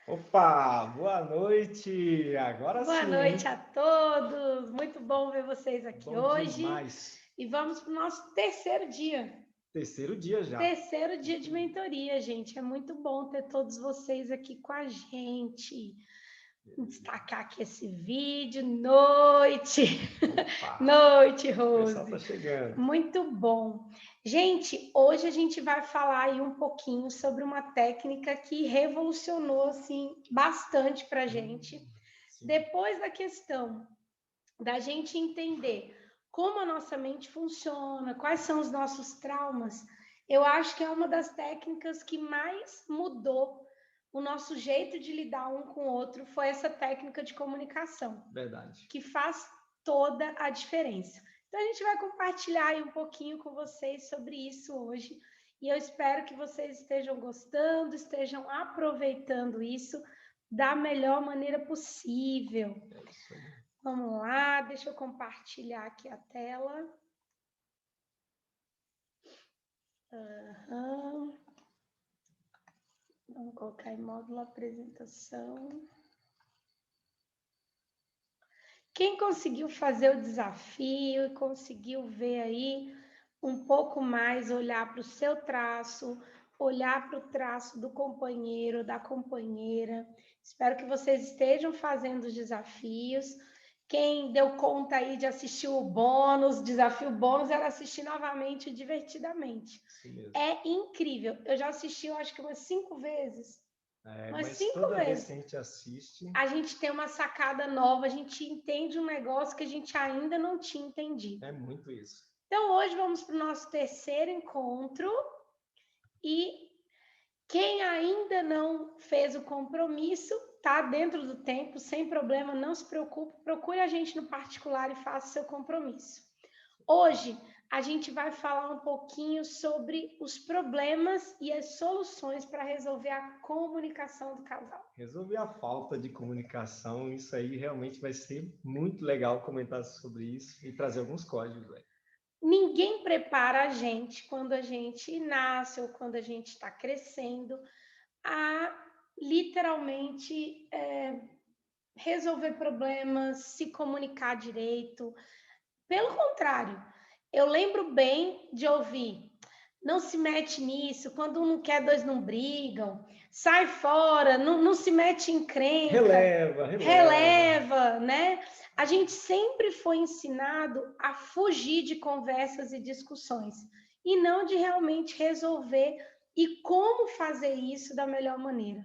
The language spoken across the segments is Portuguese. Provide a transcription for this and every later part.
Opa, boa noite! Agora Boa sim, noite hein? a todos. Muito bom ver vocês aqui Bom hoje. demais. E vamos para o nosso terceiro dia. Terceiro dia já. Terceiro dia Isso de mesmo. mentoria, gente. É muito bom ter todos vocês aqui com a gente. Vou destacar aqui esse vídeo. Noite! Opa, Noite, o pessoal tá Rose. chegando. Muito bom. Gente, hoje a gente vai falar aí um pouquinho sobre uma técnica que revolucionou assim bastante para a gente. Sim, Depois da questão da gente entender como a nossa mente funciona, quais são os nossos traumas, eu acho que é uma das técnicas que mais mudou o nosso jeito de lidar um com o outro, foi essa técnica de comunicação, verdade. que faz toda a diferença. Então a gente vai compartilhar aí um pouquinho com vocês sobre isso hoje, e eu espero que vocês estejam gostando, estejam aproveitando isso da melhor maneira possível. É isso aí. Vamos lá, deixa eu compartilhar aqui a tela. Uhum. Vamos colocar em módulo apresentação. Quem conseguiu fazer o desafio e conseguiu ver aí um pouco mais, olhar para o seu traço, olhar para o traço do companheiro, da companheira. Espero que vocês estejam fazendo os desafios. Quem deu conta aí de assistir o bônus, desafio bônus, era assistir novamente divertidamente. Isso mesmo. É incrível. Eu já assisti, eu acho que umas 5 vezes. É, Umas mas 5 toda vez que vezes. a gente assiste, A gente tem uma sacada nova, a gente entende um negócio que a gente ainda não tinha entendido. é muito isso. Então, hoje vamos para o nosso terceiro encontro e quem ainda não fez o compromisso, tá dentro do tempo, sem problema, não se preocupe, procure a gente no particular e faça o seu compromisso. Hoje a gente vai falar um pouquinho sobre os problemas e as soluções para resolver a comunicação do casal. Resolver a falta de comunicação, isso aí realmente vai ser muito legal comentar sobre isso e trazer alguns códigos, velho. Ninguém prepara a gente quando a gente nasce ou quando a gente está crescendo a literalmente resolver problemas, se comunicar direito. Pelo contrário, eu lembro bem de ouvir: não se mete nisso, quando um não quer, dois não brigam, sai fora, não se mete em encrenca, Releva, releva. releva, né? A gente sempre foi ensinado a fugir de conversas e discussões e não de realmente resolver e como fazer isso da melhor maneira.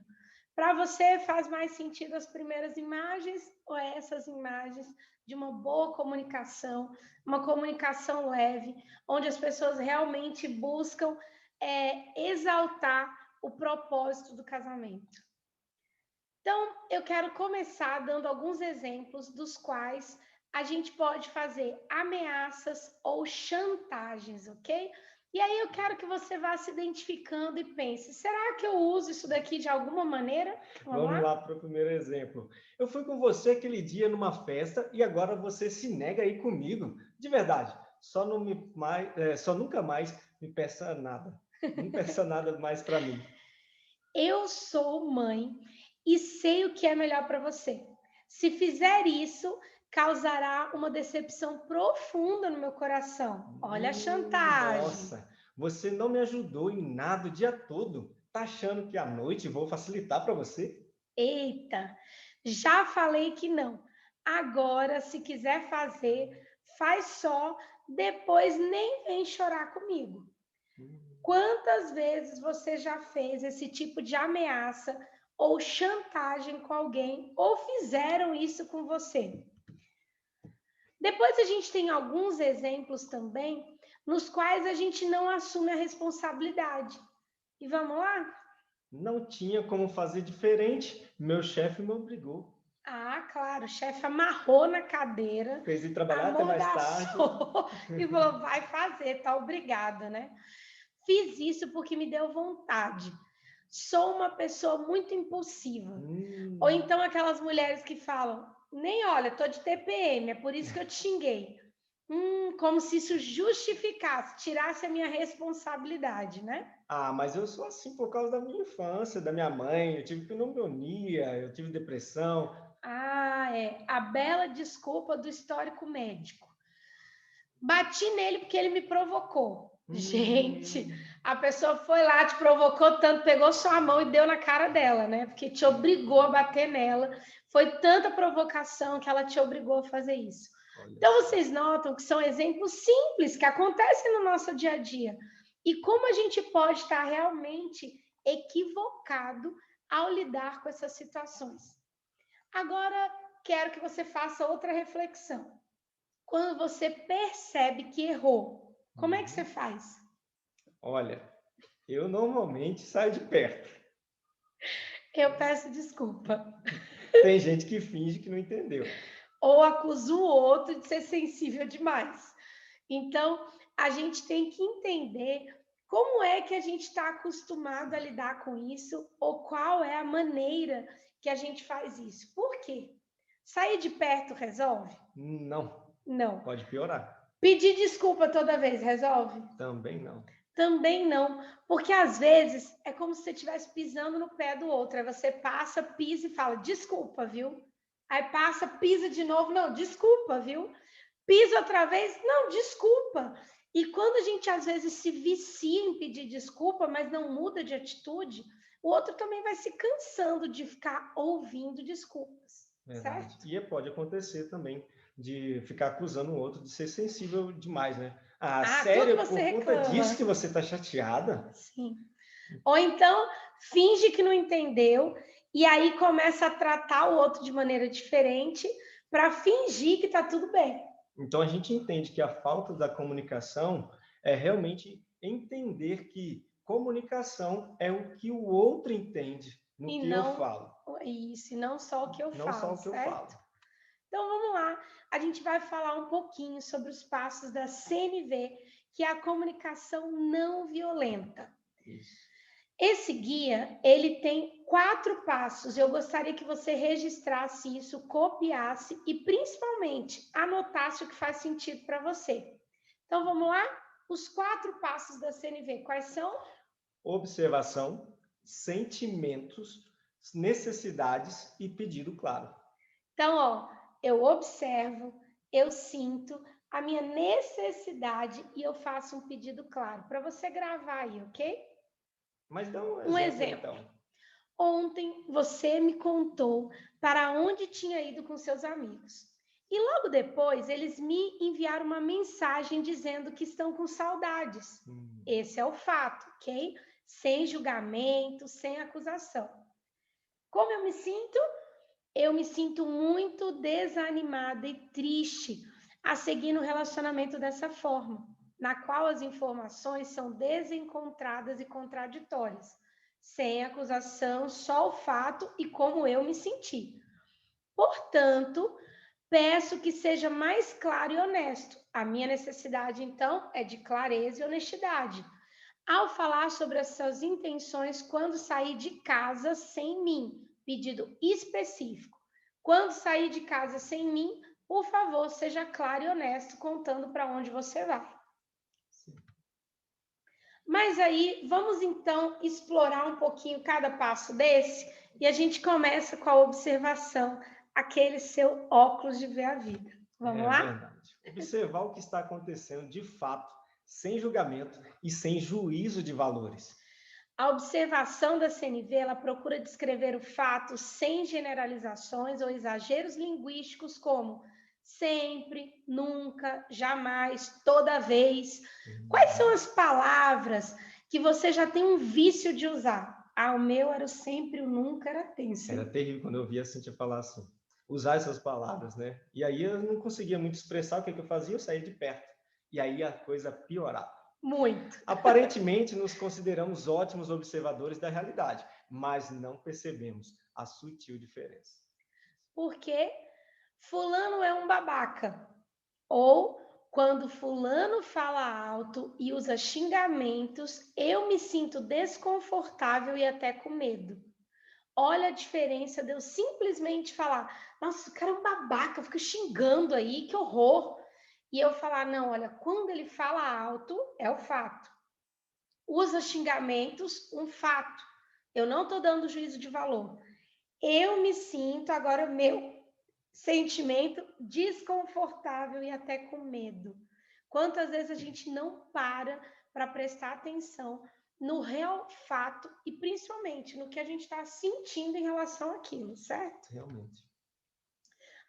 Para você, faz mais sentido as primeiras imagens ou essas imagens de uma boa comunicação, uma comunicação leve, onde as pessoas realmente buscam exaltar o propósito do casamento? Então, eu quero começar dando alguns exemplos dos quais a gente pode fazer ameaças ou chantagens, ok? E aí eu quero que você vá se identificando e pense: será que eu uso isso daqui de alguma maneira? Vamos Vamos lá? lá para o primeiro exemplo. Eu fui com você aquele dia numa festa e agora você se nega aí comigo. De verdade, só nunca mais me peça nada. Não peça nada mais para mim. Eu sou mãe e sei o que é melhor para você. Se fizer isso, causará uma decepção profunda no meu coração. Olha a chantagem. Nossa, você não me ajudou em nada o dia todo. Tá achando que à noite vou facilitar para você? Eita, já falei que não. Agora, se quiser fazer, faz só, depois nem vem chorar comigo. Quantas vezes você já fez esse tipo de ameaça ou chantagem com alguém ou fizeram isso com você? Depois a gente tem alguns exemplos também nos quais a gente não assume a responsabilidade. E vamos lá? Não tinha como fazer diferente. Meu chefe me obrigou. Ah, claro, o chefe amarrou na cadeira, Fez ir trabalhar até mais tarde. amordaçou e falou: vai fazer, tá obrigada, né? Fiz isso porque me deu vontade. Sou uma pessoa muito impulsiva. Ou então aquelas mulheres que falam: nem olha, tô de TPM, é por isso que eu te xinguei. Como se isso justificasse, tirasse a minha responsabilidade, né? Ah, mas eu sou assim por causa da minha infância, da minha mãe. Eu tive pneumonia, eu tive depressão. Ah, é. A bela desculpa do histórico médico. Bati nele porque ele me provocou. Gente, Hum, a pessoa foi lá, te provocou tanto, pegou sua mão e deu na cara dela, né? Porque te obrigou a bater nela. Foi tanta provocação que ela te obrigou a fazer isso. olha Então, só. vocês notam que são exemplos simples que acontecem no nosso dia a dia. E como a gente pode estar realmente equivocado ao lidar com essas situações. Agora, quero que você faça outra reflexão. Quando você percebe que errou, como é que você Uhum. faz? Olha, eu normalmente saio de perto. Eu peço desculpa. Tem gente que finge que não entendeu. Ou acuso o outro de ser sensível demais. Então, a gente tem que entender como é que a gente está acostumado a lidar com isso, ou qual é a maneira que a gente faz isso. Por quê? Sair de perto resolve? Não, Não. pode piorar. Pedir desculpa toda vez resolve? Também não. Também não, porque às vezes é como se você estivesse pisando no pé do outro. Aí você passa, pisa e fala, desculpa, viu? Aí passa, pisa de novo, não, desculpa, viu? Pisa outra vez, não, desculpa. E quando a gente às vezes se vicia em pedir desculpa, mas não muda de atitude, o outro também vai se cansando de ficar ouvindo desculpas, Verdade. certo? E pode acontecer também de ficar acusando o outro de ser sensível demais, né? Ah, Ah, tudo sério? você Por conta disso reclama. que você está chateada? Sim. Ou então finge que não entendeu e aí começa a tratar o outro de maneira diferente para fingir que está tudo bem. Então a gente entende que a falta da comunicação é realmente entender que comunicação é o que o outro entende no E que eu não falo, isso, e não só o que eu não só falo, o que eu certo? falo. Então vamos lá, a gente vai falar um pouquinho sobre os passos da CNV, que é a comunicação não violenta. Isso. Esse guia, ele tem 4 passos. Eu gostaria que você registrasse isso, copiasse e principalmente anotasse o que faz sentido para você. Então vamos lá? Os 4 passos da CNV, quais são? Observação, sentimentos, necessidades e pedido claro. Então, ó, eu observo, eu sinto a minha necessidade e eu faço um pedido claro para você gravar aí, ok? Mas dá um Um exemplo exemplo. então. Ontem você me contou para onde tinha ido com seus amigos. E logo depois eles me enviaram uma mensagem dizendo que estão com saudades. Esse é o fato, ok? Sem julgamento, sem acusação. Como eu me sinto? Eu me sinto muito desanimada e triste a seguir no relacionamento dessa forma, na qual as informações são desencontradas e contraditórias, sem acusação, só o fato e como eu me senti. Portanto, peço que seja mais claro e honesto. A minha necessidade, então, é de clareza e honestidade. Ao falar sobre as suas intenções quando sair de casa sem mim, pedido específico. Quando sair de casa sem mim, por favor, seja claro e honesto contando para onde você vai. Sim. Mas aí, vamos então explorar um pouquinho cada passo desse e a gente começa com a observação, aquele seu óculos de ver a vida. Vamos É lá? verdade. Observar o que está acontecendo de fato, sem julgamento e sem juízo de valores. A observação da CNV, ela procura descrever o fato sem generalizações ou exageros linguísticos como sempre, nunca, jamais, toda vez. Quais são as palavras que você já tem um vício de usar? Ah, o meu era o sempre, o nunca era tenso. Era terrível quando eu via a Cíntia falar assim, usar essas palavras, né? E aí eu não conseguia muito expressar o que eu fazia, eu saía de perto. E aí a coisa piorava. Muito. Aparentemente, nos consideramos ótimos observadores da realidade, mas não percebemos a sutil diferença. Porque fulano é um babaca. Ou quando fulano fala alto e usa xingamentos, eu me sinto desconfortável e até com medo. Olha a diferença de eu simplesmente falar, nossa, o cara é um babaca, fica xingando aí, que horror. e eu falar, não, olha, quando ele fala alto, é o fato. Usa xingamentos, um fato. Eu não estou dando juízo de valor. Eu me sinto agora, meu sentimento desconfortável e até com medo. Quantas vezes a gente não para prestar atenção no real fato e principalmente no que a gente está sentindo em relação àquilo, certo? Realmente.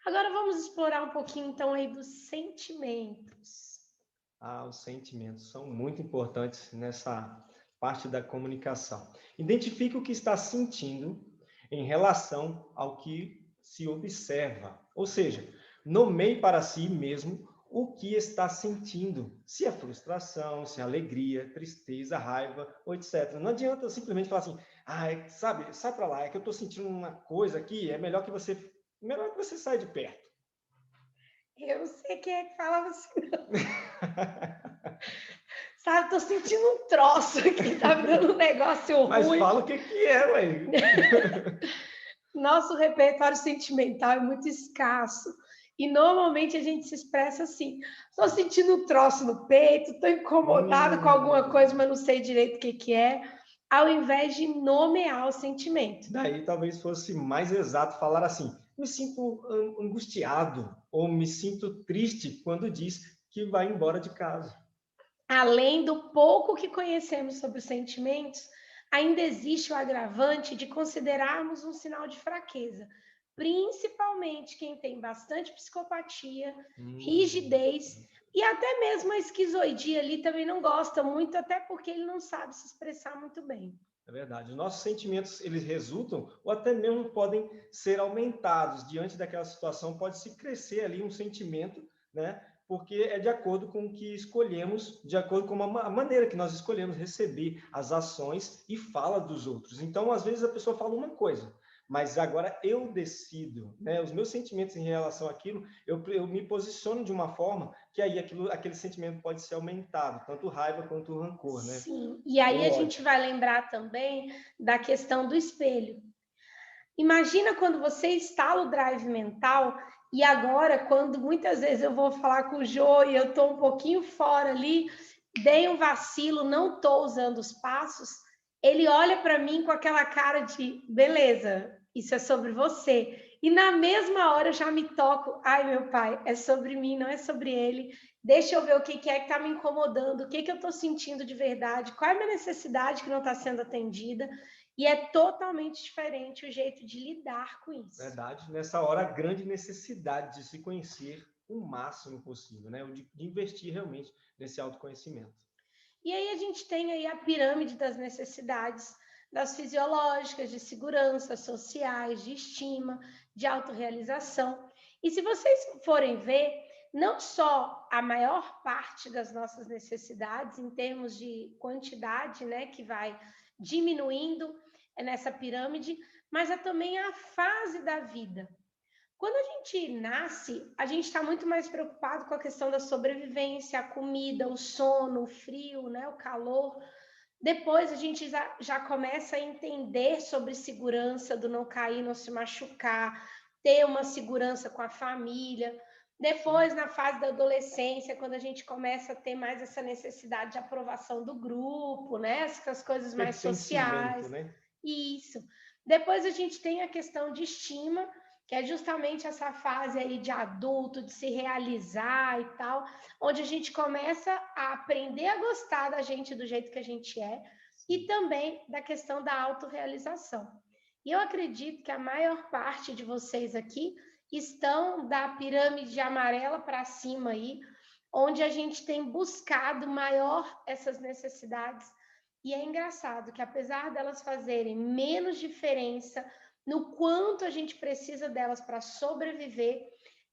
Agora vamos explorar um pouquinho então aí dos sentimentos. Os sentimentos são muito importantes nessa parte da comunicação. Identifique o que está sentindo em relação ao que se observa. Ou seja, nomeie para si mesmo o que está sentindo. Se é frustração, se é alegria, tristeza, raiva, ou etc. Não adianta simplesmente falar assim, sabe, sai para lá, é que eu estou sentindo uma coisa aqui, é melhor que você saia de perto. Eu não sei quem é que falava assim, não. Sabe, tô sentindo um troço aqui, tá me dando um negócio ruim. Mas fala o que é, ué. Nosso repertório sentimental é muito escasso. E normalmente a gente se expressa assim: estou sentindo um troço no peito, estou incomodado com alguma coisa, mas não sei direito o que é, ao invés de nomear o sentimento. Daí talvez fosse mais exato falar assim: me sinto angustiado ou me sinto triste quando diz que vai embora de casa. Além do pouco que conhecemos sobre os sentimentos, ainda existe o agravante de considerarmos um sinal de fraqueza, principalmente quem tem bastante psicopatia, rigidez e até mesmo a esquizoidia ali também não gosta muito, até porque ele não sabe se expressar muito bem. É verdade. Os nossos sentimentos, eles resultam ou até mesmo podem ser aumentados. Diante daquela situação, pode-se crescer ali um sentimento, né? Porque é de acordo com o que escolhemos, de acordo com a maneira que nós escolhemos receber as ações e fala dos outros. Então, às vezes, a pessoa fala uma coisa, mas agora eu decido, né? Os meus sentimentos em relação àquilo, eu me posiciono de uma forma que aí aquele sentimento pode ser aumentado, tanto raiva quanto rancor, né? Sim, e aí a gente vai lembrar também da questão do espelho. Imagina quando você instala o drive mental e agora, quando muitas vezes eu vou falar com o Jô e eu estou um pouquinho fora ali, dei um vacilo, não estou usando os passos, ele olha para mim com aquela cara de, beleza, isso é sobre você. E na mesma hora eu já me toco, ai meu pai, é sobre mim, não é sobre ele. Deixa eu ver o que é que está me incomodando, o que eu estou sentindo de verdade, qual é a minha necessidade que não está sendo atendida. E é totalmente diferente o jeito de lidar com isso. Verdade. Nessa hora, a grande necessidade de se conhecer o máximo possível, né? De investir realmente nesse autoconhecimento. E aí a gente tem aí a pirâmide das necessidades, das fisiológicas, de segurança, sociais, de estima, de autorrealização. E se vocês forem ver, não só a maior parte das nossas necessidades, em termos de quantidade, né, que vai diminuindo nessa pirâmide, mas é também a fase da vida. Quando a gente nasce, a gente está muito mais preocupado com a questão da sobrevivência, a comida, o sono, o frio, né, o calor. Depois a gente já começa a entender sobre segurança, do não cair, não se machucar, ter uma segurança com a família. Depois, na fase da adolescência, quando a gente começa a ter mais essa necessidade de aprovação do grupo, né? Essas coisas mais sociais. Né? Isso. Depois a gente tem a questão de estima, que é justamente essa fase aí de adulto, de se realizar e tal, onde a gente começa a aprender a gostar da gente do jeito que a gente é, e também da questão da autorrealização. E eu acredito que a maior parte de vocês aqui estão da pirâmide amarela para cima aí, onde a gente tem buscado maior essas necessidades. E é engraçado que apesar delas fazerem menos diferença no quanto a gente precisa delas para sobreviver,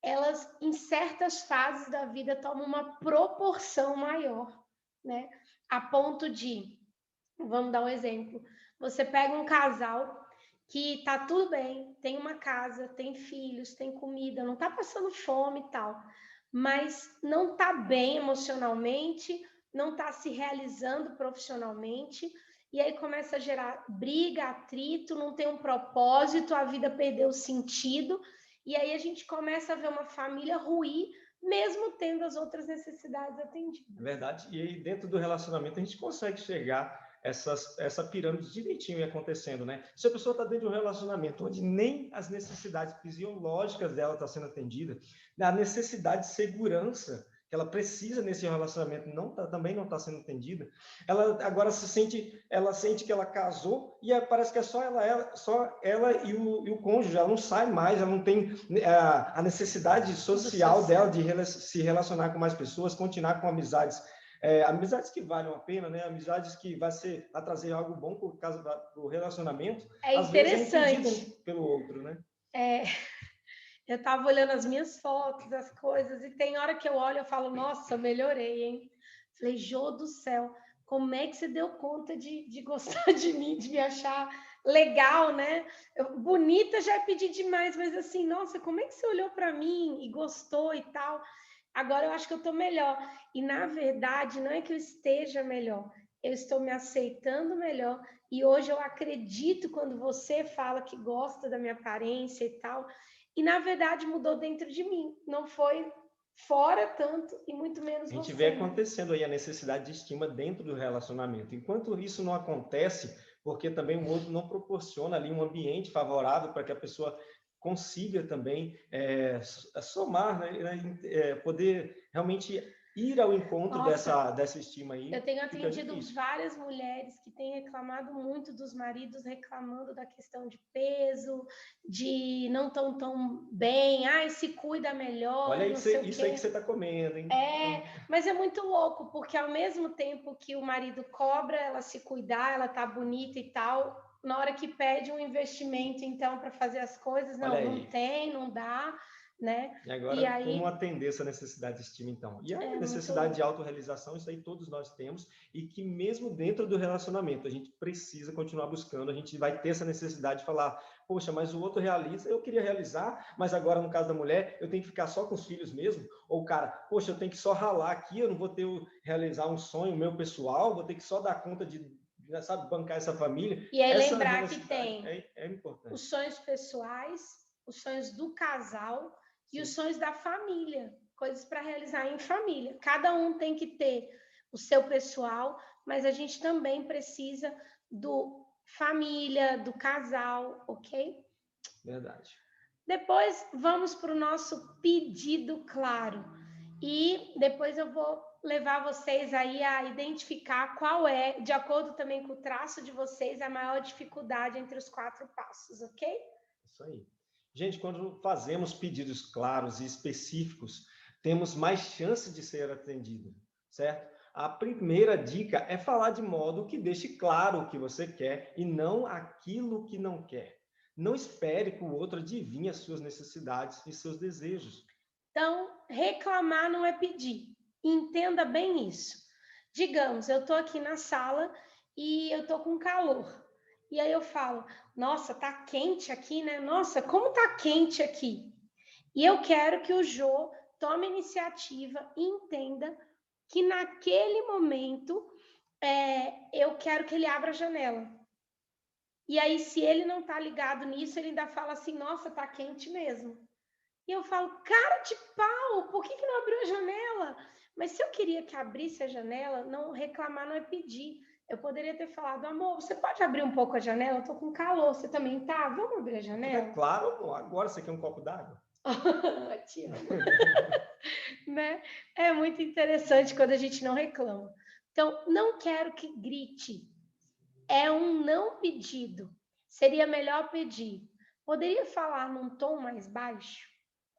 elas, em certas fases da vida, tomam uma proporção maior, né? A ponto de, vamos dar um exemplo, você pega um casal que tá tudo bem, tem uma casa, tem filhos, tem comida, não tá passando fome e tal, mas não tá bem emocionalmente, não tá se realizando profissionalmente, e aí começa a gerar briga, atrito, não tem um propósito, a vida perdeu o sentido, e aí a gente começa a ver uma família ruir mesmo tendo as outras necessidades atendidas. Verdade. E aí, dentro do relacionamento, a gente consegue chegar essa pirâmide direitinho acontecendo, né? Se a pessoa está dentro de um relacionamento onde nem as necessidades fisiológicas dela estão sendo atendidas, a necessidade de segurança que ela precisa nesse relacionamento também não está sendo atendida, ela agora ela sente que ela casou e parece que é só ela e o cônjuge, ela não sai mais, ela não tem a necessidade social dela de se relacionar com mais pessoas, continuar com amizades. Amizades que valem a pena, né? Amizades que vai trazer algo bom por causa do relacionamento. É às interessante. Vezes é impedido pelo outro, né? Eu estava olhando as minhas fotos, as coisas, e tem hora que eu olho e falo, nossa, melhorei, hein? Falei, Jô do céu, como é que você deu conta de gostar de mim, de me achar legal, né? Bonita já é pedir demais, mas assim, nossa, como é que você olhou para mim e gostou e tal? Agora eu acho que eu estou melhor. E, na verdade, não é que eu esteja melhor, eu estou me aceitando melhor. E hoje eu acredito quando você fala que gosta da minha aparência e tal. E, na verdade, mudou dentro de mim. Não foi fora tanto e muito menos você. A gente vê acontecendo aí a necessidade de estima dentro do relacionamento. Enquanto isso não acontece, porque também o outro não proporciona ali um ambiente favorável para que a pessoa consiga também somar, né? Poder realmente ir ao encontro dessa estima aí. Eu tenho atendido várias mulheres que têm reclamado muito dos maridos, reclamando da questão de peso, de não tão bem, se cuida melhor. Olha isso aí que você está comendo, hein? Mas é muito louco, porque ao mesmo tempo que o marido cobra ela se cuidar, ela tá bonita e tal, na hora que pede um investimento, então, para fazer as coisas, não tem, não dá. Né? E agora, como atender essa necessidade de estima, então? E a necessidade de autorrealização, isso aí todos nós temos, e que mesmo dentro do relacionamento, a gente precisa continuar buscando, a gente vai ter essa necessidade de falar, poxa, mas o outro realiza, eu queria realizar, mas agora, no caso da mulher, eu tenho que ficar só com os filhos mesmo? Ou, cara, poxa, eu tenho que só ralar aqui, eu não vou ter realizar um sonho meu pessoal, vou ter que só dar conta de, sabe, bancar essa família. E aí lembrar que tem importante. Os sonhos pessoais, os sonhos do casal, e os sonhos da família, coisas para realizar em família. Cada um tem que ter o seu pessoal, mas a gente também precisa do família, do casal, ok? Verdade. Depois vamos para o nosso pedido claro. E depois eu vou levar vocês aí a identificar qual é, de acordo também com o traço de vocês, a maior dificuldade entre os 4 passos, ok? Isso aí. Gente, quando fazemos pedidos claros e específicos, temos mais chance de ser atendido, certo? A primeira dica é falar de modo que deixe claro o que você quer e não aquilo que não quer. Não espere que o outro adivinhe as suas necessidades e seus desejos. Então, reclamar não é pedir. Entenda bem isso. Digamos, eu estou aqui na sala e eu estou com calor. E aí eu falo, nossa, tá quente aqui, né? Nossa, como tá quente aqui. E eu quero que o Jô tome iniciativa e entenda que naquele momento eu quero que ele abra a janela. E aí, se ele não tá ligado nisso, ele ainda fala assim, nossa, tá quente mesmo. E eu falo, cara de pau, por que não abriu a janela? Mas se eu queria que abrisse a janela, não reclamar não é pedir. Eu poderia ter falado, amor, você pode abrir um pouco a janela? Eu tô com calor, você também tá? Vamos abrir a janela? É claro, amor. Agora você quer um copo d'água? Te amo. Né? É muito interessante quando a gente não reclama. Então, não quero que grite. É um não pedido. Seria melhor pedir. Poderia falar num tom mais baixo?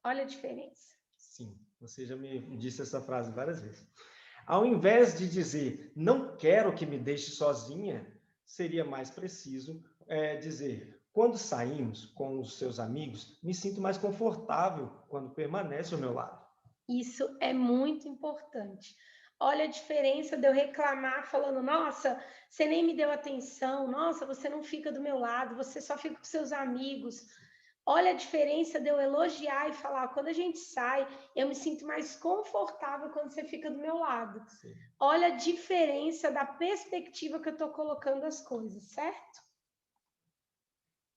Olha a diferença. Sim, você já me disse essa frase várias vezes. Ao invés de dizer, não quero que me deixe sozinha, seria mais preciso dizer, quando saímos com os seus amigos, me sinto mais confortável quando permanece ao meu lado. Isso é muito importante. Olha a diferença de eu reclamar falando, nossa, você nem me deu atenção, nossa, você não fica do meu lado, você só fica com seus amigos. Olha a diferença de eu elogiar e falar, quando a gente sai, eu me sinto mais confortável quando você fica do meu lado. Sim. Olha a diferença da perspectiva que eu estou colocando as coisas, certo?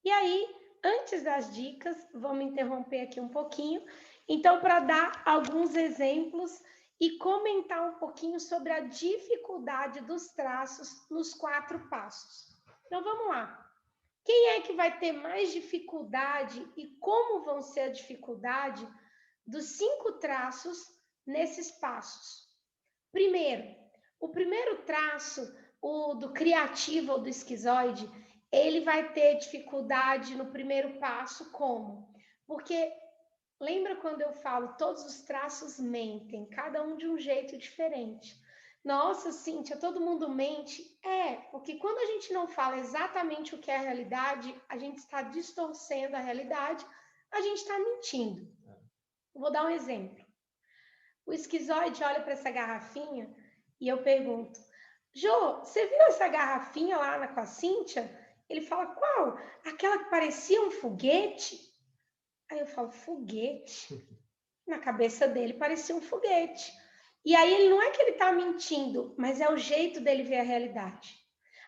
E aí, antes das dicas, vamos interromper aqui um pouquinho Então, para dar alguns exemplos e comentar um pouquinho sobre a dificuldade dos traços nos 4 passos. Então, vamos lá. Quem é que vai ter mais dificuldade e como vão ser a dificuldade dos 5 traços nesses passos? Primeiro, o primeiro traço, o do criativo ou do esquizoide, ele vai ter dificuldade no primeiro passo, como? Porque lembra quando eu falo todos os traços mentem, cada um de um jeito diferente. Nossa, Cíntia, todo mundo mente? É, porque quando a gente não fala exatamente o que é a realidade, a gente está distorcendo a realidade, a gente está mentindo. Vou dar um exemplo. O esquizoide olha para essa garrafinha e eu pergunto, Jô, você viu essa garrafinha lá com a Cíntia? Ele fala, qual? Aquela que parecia um foguete? Aí eu falo, foguete? Na cabeça dele parecia um foguete. E aí ele não é que ele está mentindo, mas é o jeito dele ver a realidade.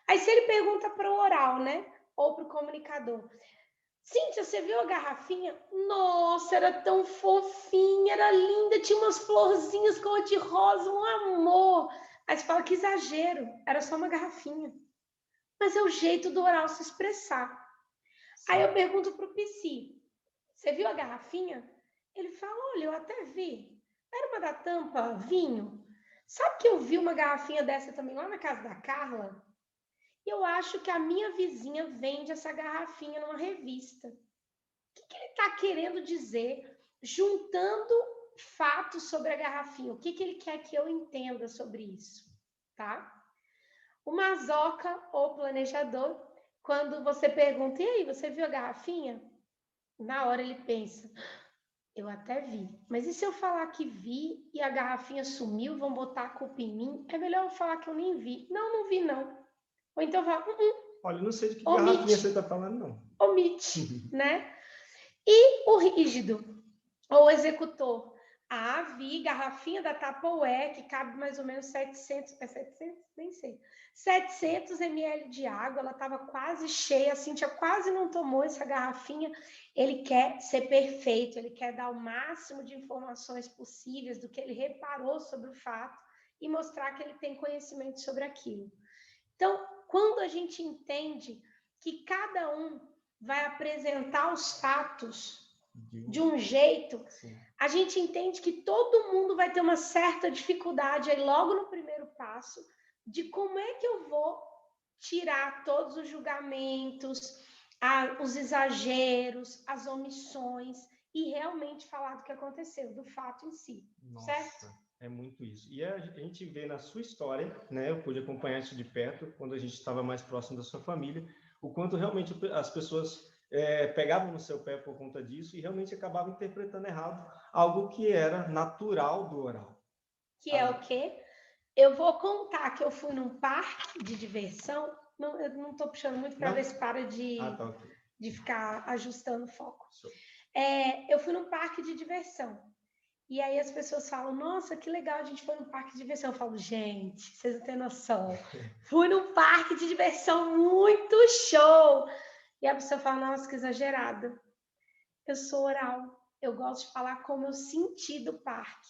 Aí se ele pergunta para o oral, né? Ou para o comunicador, Cíntia, você viu a garrafinha? Nossa, era tão fofinha, era linda, tinha umas florzinhas cor de rosa, um amor. Aí você fala que exagero, era só uma garrafinha. Mas é o jeito do oral se expressar. Sim. Aí eu pergunto para o Psi, você viu a garrafinha? Ele fala, olha, eu até vi. Era uma da tampa, vinho. Sabe que eu vi uma garrafinha dessa também lá na casa da Carla? E eu acho que a minha vizinha vende essa garrafinha numa revista. O que ele está querendo dizer, juntando fatos sobre a garrafinha? O que ele quer que eu entenda sobre isso? Tá? O masoca ou planejador, quando você pergunta, e aí, você viu a garrafinha? Na hora ele pensa, eu até vi, mas e se eu falar que vi e a garrafinha sumiu, vão botar a culpa em mim? É melhor eu falar que eu nem vi. Não, não vi não. Ou então eu falo, olha, eu não sei de que omite, garrafinha você está falando, não. Omite, né? E o rígido, ou executor. Ah, vi, garrafinha da Tupperware, que cabe mais ou menos 700, é 700? Nem sei. 700 ml de água, ela estava quase cheia, a Cíntia quase não tomou essa garrafinha. Ele quer ser perfeito, ele quer dar o máximo de informações possíveis do que ele reparou sobre o fato e mostrar que ele tem conhecimento sobre aquilo. Então, quando a gente entende que cada um vai apresentar os fatos de um jeito, sim, a gente entende que todo mundo vai ter uma certa dificuldade aí logo no primeiro passo de como é que eu vou tirar todos os julgamentos, os exageros, as omissões e realmente falar do que aconteceu, do fato em si. Nossa, certo? É muito isso. E a gente vê na sua história, né? Eu pude acompanhar isso de perto, quando a gente estava mais próximo da sua família, o quanto realmente as pessoas pegavam no seu pé por conta disso e realmente acabavam interpretando errado algo que era natural do oral. Que é o quê? Eu vou contar que eu fui num parque de diversão, eu não estou puxando muito para ver se para de ficar ajustando o foco. Eu fui num parque de diversão. E aí as pessoas falam, nossa, que legal, a gente foi num parque de diversão. Eu falo, gente, vocês não têm noção. Fui num parque de diversão muito show. E a pessoa fala, nossa, que exagerada. Eu sou oral, eu gosto de falar como eu senti do parque.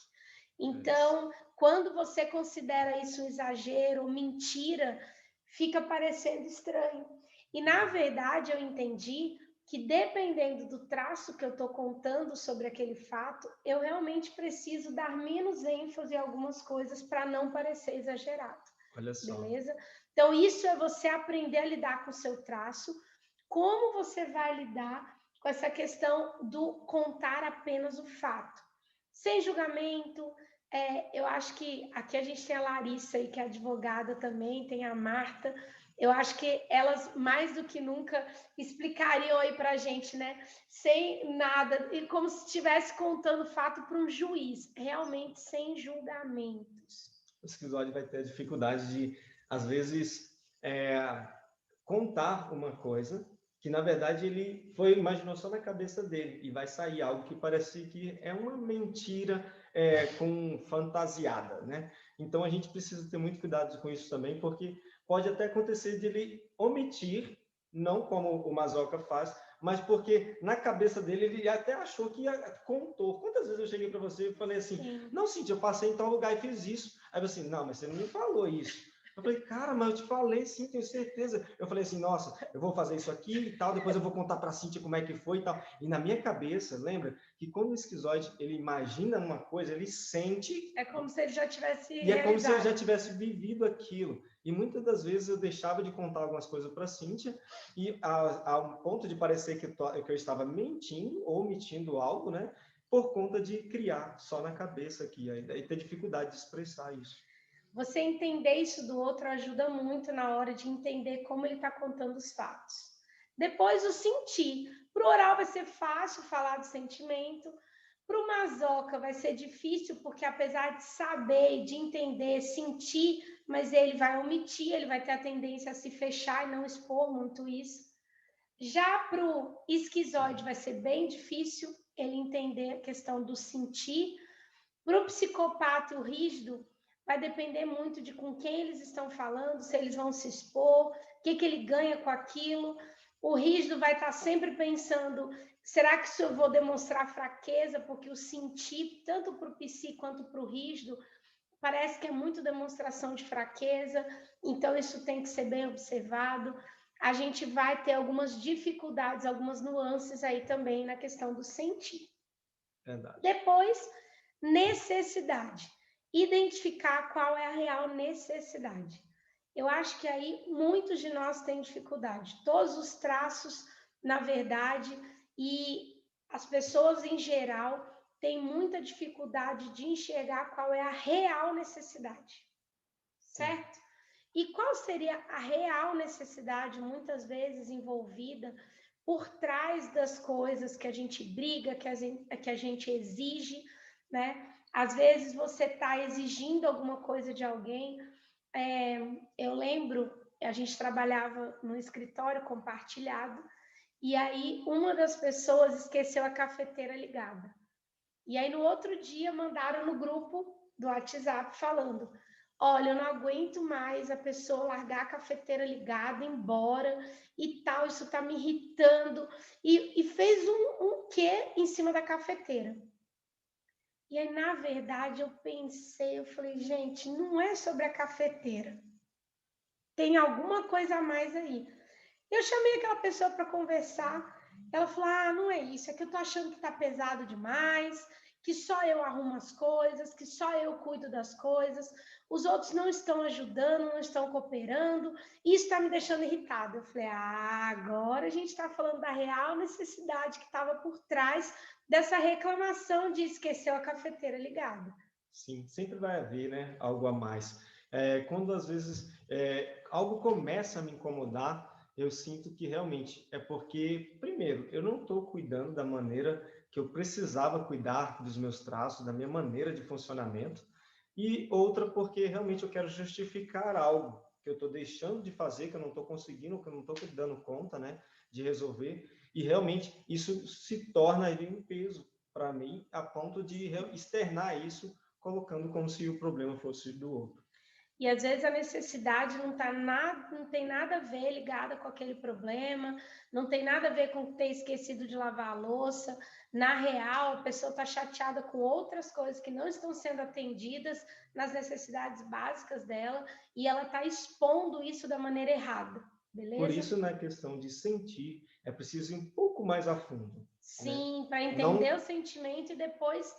Então, quando você considera isso um exagero, mentira, fica parecendo estranho. E, na verdade, eu entendi que, dependendo do traço que eu estou contando sobre aquele fato, eu realmente preciso dar menos ênfase em algumas coisas para não parecer exagerado. Olha só. Beleza? Então, isso é você aprender a lidar com o seu traço. Como você vai lidar com essa questão do contar apenas o fato? Sem julgamento. Eu acho que aqui a gente tem a Larissa, aí, que é advogada também, tem a Marta. Eu acho que elas, mais do que nunca, explicariam aí para a gente, né? Sem nada, e como se estivesse contando fato para um juiz, realmente sem julgamentos. O esquizoide vai ter dificuldade de, às vezes, contar uma coisa que, na verdade, ele imaginou só na cabeça dele, e vai sair algo que parece que é uma mentira com fantasiada, né? Então, a gente precisa ter muito cuidado com isso também, porque pode até acontecer de ele omitir não como o Mazoca faz, mas porque na cabeça dele ele até achou que contou. Quantas vezes eu cheguei para você e falei assim, Sim. não, Cíntia, eu passei em tal lugar e fiz isso. Aí você assim, não, mas você não me falou isso. Eu falei, cara, mas eu te falei sim, tenho certeza. Eu falei assim, nossa, eu vou fazer isso aqui e tal, depois eu vou contar para a Cíntia como é que foi e tal. E na minha cabeça, lembra que quando o esquizoide, ele imagina uma coisa, ele sente... É como se ele já tivesse E é como se eu realizado. já tivesse vivido aquilo. E muitas das vezes eu deixava de contar algumas coisas para a Cíntia, e a um ponto de parecer que eu estava mentindo ou omitindo algo, né? Por conta de criar só na cabeça aqui, aí ter dificuldade de expressar isso. Você entender isso do outro ajuda muito na hora de entender como ele está contando os fatos. Depois, o sentir. Para o oral vai ser fácil falar do sentimento. Para o Mazoca vai ser difícil, porque apesar de saber, de entender, sentir, mas ele vai omitir, ele vai ter a tendência a se fechar e não expor muito isso. Já para o esquizoide vai ser bem difícil ele entender a questão do sentir. Para o psicopata e o rígido, vai depender muito de com quem eles estão falando, se eles vão se expor, o que ele ganha com aquilo. O rígido vai estar sempre pensando, será que isso eu vou demonstrar fraqueza? Porque o sentir, tanto para o psi quanto para o rígido, parece que é muito demonstração de fraqueza, então isso tem que ser bem observado. A gente vai ter algumas dificuldades, algumas nuances aí também na questão do sentir. Verdade. Depois, necessidade. Identificar qual é a real necessidade. Eu acho que aí muitos de nós têm dificuldade. Todos os traços, na verdade, e as pessoas em geral têm muita dificuldade de enxergar qual é a real necessidade. Certo? E qual seria a real necessidade, muitas vezes envolvida por trás das coisas que a gente briga, que a gente exige, né? Às vezes você está exigindo alguma coisa de alguém. Eu lembro, a gente trabalhava no escritório compartilhado, e aí uma das pessoas esqueceu a cafeteira ligada. E aí no outro dia mandaram no grupo do WhatsApp falando: olha, eu não aguento mais a pessoa largar a cafeteira ligada, ir embora e tal, isso tá me irritando. E fez um quê em cima da cafeteira. E aí, na verdade, eu falei, gente, não é sobre a cafeteira. Tem alguma coisa a mais aí. Eu chamei aquela pessoa para conversar, ela falou, não é isso, é que eu tô achando que tá pesado demais, que só eu arrumo as coisas, que só eu cuido das coisas, os outros não estão ajudando, não estão cooperando, e isso está me deixando irritada. Eu falei, agora a gente está falando da real necessidade que estava por trás dessa reclamação de esquecer a cafeteira ligada. Sim, sempre vai haver, né, algo a mais. Quando às vezes algo começa a me incomodar, eu sinto que realmente é porque, primeiro, eu não estou cuidando da maneira que eu precisava cuidar dos meus traços, da minha maneira de funcionamento, e outra porque realmente eu quero justificar algo que eu estou deixando de fazer, que eu não estou conseguindo, que eu não estou dando conta, né, de resolver, e realmente isso se torna aí um peso para mim, a ponto de externar isso, colocando como se o problema fosse do outro. E às vezes a necessidade não tem nada a ver ligada com aquele problema, não tem nada a ver com ter esquecido de lavar a louça. Na real, a pessoa está chateada com outras coisas que não estão sendo atendidas nas necessidades básicas dela e ela está expondo isso da maneira errada, beleza? Por isso, na questão de sentir, é preciso ir um pouco mais a fundo. Sim, né? Para entender o sentimento e depois,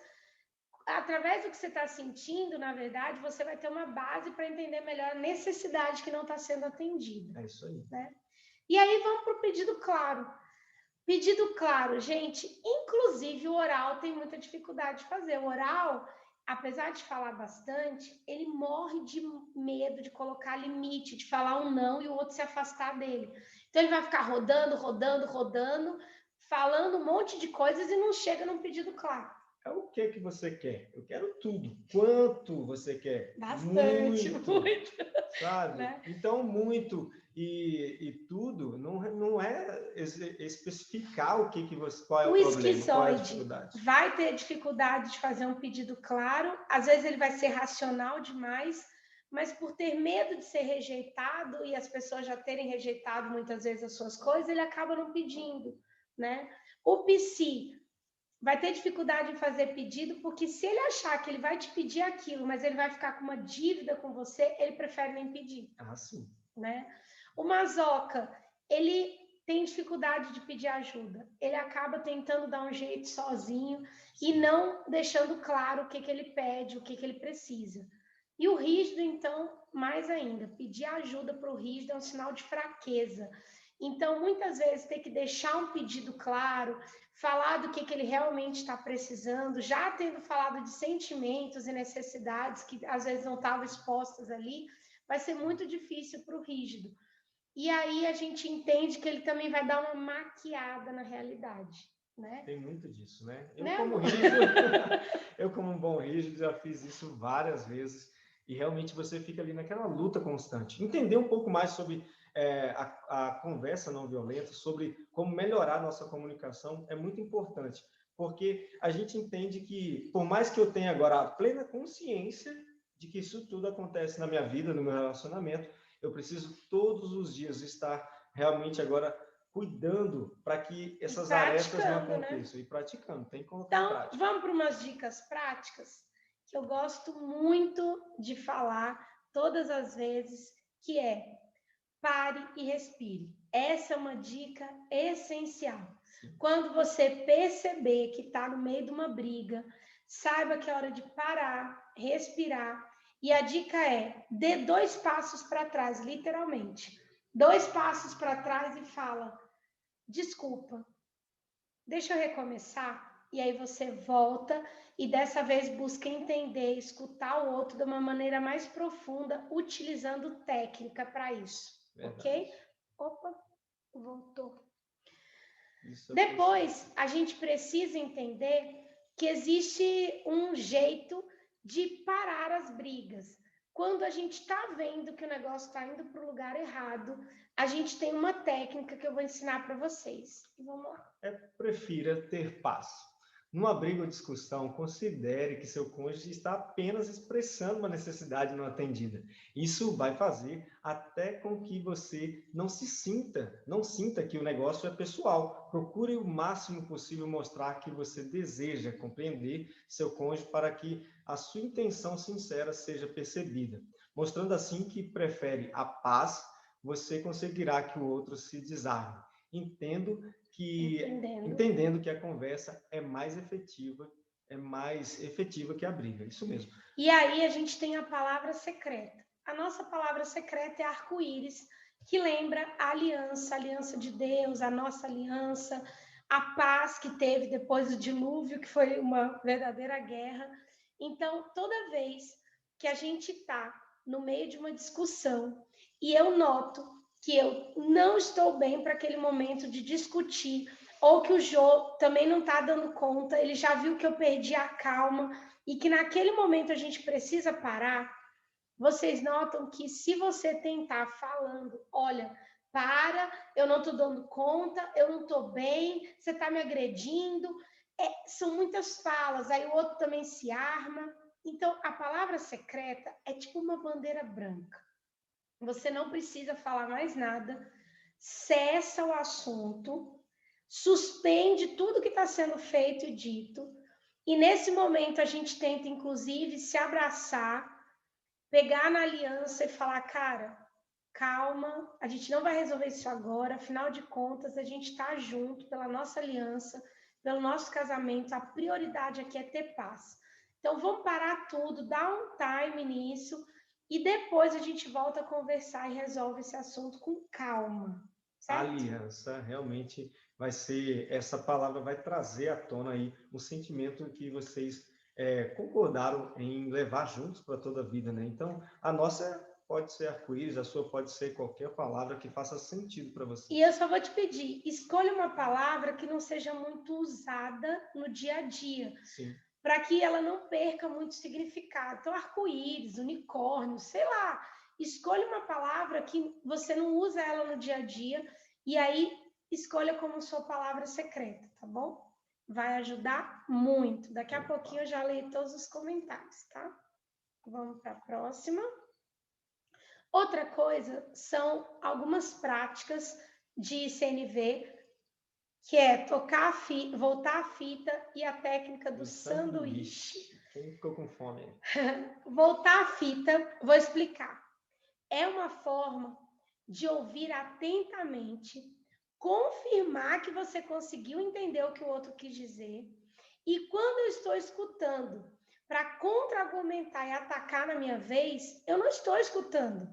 através do que você está sentindo, na verdade, você vai ter uma base para entender melhor a necessidade que não está sendo atendida. É isso aí. Né? E aí vamos para o pedido claro. Pedido claro, gente, inclusive o oral tem muita dificuldade de fazer. O oral, apesar de falar bastante, ele morre de medo de colocar limite, de falar um não e o outro se afastar dele. Então ele vai ficar rodando, falando um monte de coisas e não chega num pedido claro. É o que você quer? Eu quero tudo. Quanto você quer? Bastante, muito. Sabe? Né? Então, muito e tudo não é especificar o que você, qual é o problema, qual é a dificuldade. Vai ter dificuldade de fazer um pedido claro, às vezes ele vai ser racional demais, mas por ter medo de ser rejeitado e as pessoas já terem rejeitado muitas vezes as suas coisas, ele acaba não pedindo, né? O psi vai ter dificuldade em fazer pedido, porque se ele achar que ele vai te pedir aquilo, mas ele vai ficar com uma dívida com você, ele prefere nem pedir. Ah, sim. Né? O masoca, ele tem dificuldade de pedir ajuda. Ele acaba tentando dar um jeito sozinho e não deixando claro o que ele pede, o que ele precisa. E o rígido, então, mais ainda, pedir ajuda para o rígido é um sinal de fraqueza. Então, muitas vezes, ter que deixar um pedido claro, falar do que ele realmente está precisando, já tendo falado de sentimentos e necessidades que às vezes não estavam expostas ali, vai ser muito difícil para o rígido. E aí a gente entende que ele também vai dar uma maquiada na realidade, né? Tem muito disso, né? Eu como um bom rígido, já fiz isso várias vezes e realmente você fica ali naquela luta constante. Entender um pouco mais sobre a conversa não violenta, sobre como melhorar a nossa comunicação é muito importante, porque a gente entende que, por mais que eu tenha agora a plena consciência de que isso tudo acontece na minha vida, no meu relacionamento, eu preciso todos os dias estar realmente agora cuidando para que essas arestas não aconteçam, né? E praticando, tem que colocar em prática. Então, vamos para umas dicas práticas que eu gosto muito de falar todas as vezes, que é: pare e respire. Essa é uma dica essencial. Sim. Quando você perceber que está no meio de uma briga, saiba que é hora de parar, respirar. E a dica é: dê 2 passos para trás, literalmente. 2 passos para trás e fala: desculpa, deixa eu recomeçar. E aí você volta e dessa vez busca entender, escutar o outro de uma maneira mais profunda, utilizando técnica para isso. Verdade. Ok? Opa, voltou. Depois, a gente precisa entender que existe um jeito de parar as brigas. Quando a gente está vendo que o negócio está indo para o lugar errado, a gente tem uma técnica que eu vou ensinar para vocês. Vamos lá. Prefira ter paz. Numa briga ou discussão, considere que seu cônjuge está apenas expressando uma necessidade não atendida. Isso vai fazer até com que você não sinta que o negócio é pessoal. Procure o máximo possível mostrar que você deseja compreender seu cônjuge para que a sua intenção sincera seja percebida. Mostrando assim que prefere a paz, você conseguirá que o outro se desarme. Entendendo que a conversa é mais efetiva que a briga, isso mesmo. E aí a gente tem a palavra secreta. A nossa palavra secreta é arco-íris, que lembra a aliança de Deus, a nossa aliança, a paz que teve depois do dilúvio, que foi uma verdadeira guerra. Então, toda vez que a gente está no meio de uma discussão e eu noto que eu não estou bem para aquele momento de discutir, ou que o Jô também não está dando conta, ele já viu que eu perdi a calma e que naquele momento a gente precisa parar, vocês notam que se você tentar falando, olha, para, eu não estou dando conta, eu não estou bem, você está me agredindo, são muitas falas, aí o outro também se arma. Então, a palavra secreta é tipo uma bandeira branca. Você não precisa falar mais nada, cessa o assunto, suspende tudo que está sendo feito e dito, e nesse momento a gente tenta, inclusive, se abraçar, pegar na aliança e falar: cara, calma, a gente não vai resolver isso agora, afinal de contas, a gente está junto pela nossa aliança, pelo nosso casamento, a prioridade aqui é ter paz. Então, vamos parar tudo, dar um time nisso, e depois a gente volta a conversar e resolve esse assunto com calma. Certo? A aliança realmente vai ser, essa palavra vai trazer à tona aí um sentimento que vocês concordaram em levar juntos para toda a vida, né? Então, a nossa pode ser arco-íris, a sua pode ser qualquer palavra que faça sentido para você. E eu só vou te pedir, escolha uma palavra que não seja muito usada no dia a dia. Sim. Para que ela não perca muito significado. Então, arco-íris, unicórnio, sei lá. Escolha uma palavra que você não usa ela no dia a dia e aí escolha como sua palavra secreta, tá bom? Vai ajudar muito. Daqui a pouquinho eu já leio todos os comentários, tá? Vamos para a próxima. Outra coisa são algumas práticas de CNV, que é tocar a fita, voltar a fita e a técnica do sanduíche. Quem ficou com fome? Voltar a fita, vou explicar. É uma forma de ouvir atentamente, confirmar que você conseguiu entender o que o outro quis dizer, e quando eu estou escutando para contra-argumentar e atacar na minha vez, eu não estou escutando.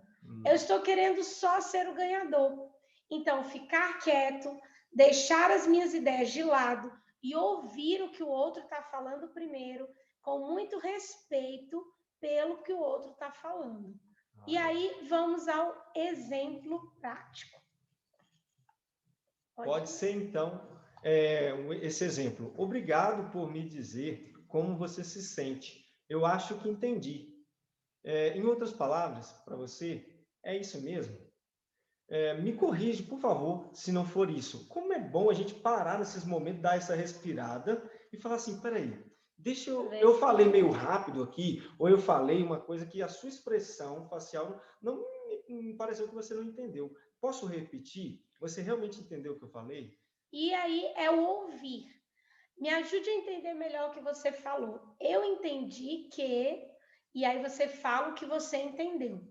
Eu estou querendo só ser o ganhador. Então, ficar quieto, deixar as minhas ideias de lado e ouvir o que o outro está falando primeiro, com muito respeito pelo que o outro está falando. E aí, vamos ao exemplo prático. Pode ser, então, esse exemplo. Obrigado por me dizer como você se sente. Eu acho que entendi. Em outras palavras, para você, é isso mesmo? Me corrige, por favor, se não for isso. Como é bom a gente parar nesses momentos, dar essa respirada e falar assim, peraí, eu falei meio rápido aqui, ou eu falei uma coisa que a sua expressão facial não me pareceu que você não entendeu. Posso repetir? Você realmente entendeu o que eu falei? E aí é o ouvir. Me ajude a entender melhor o que você falou. Eu entendi que... E aí você fala o que você entendeu.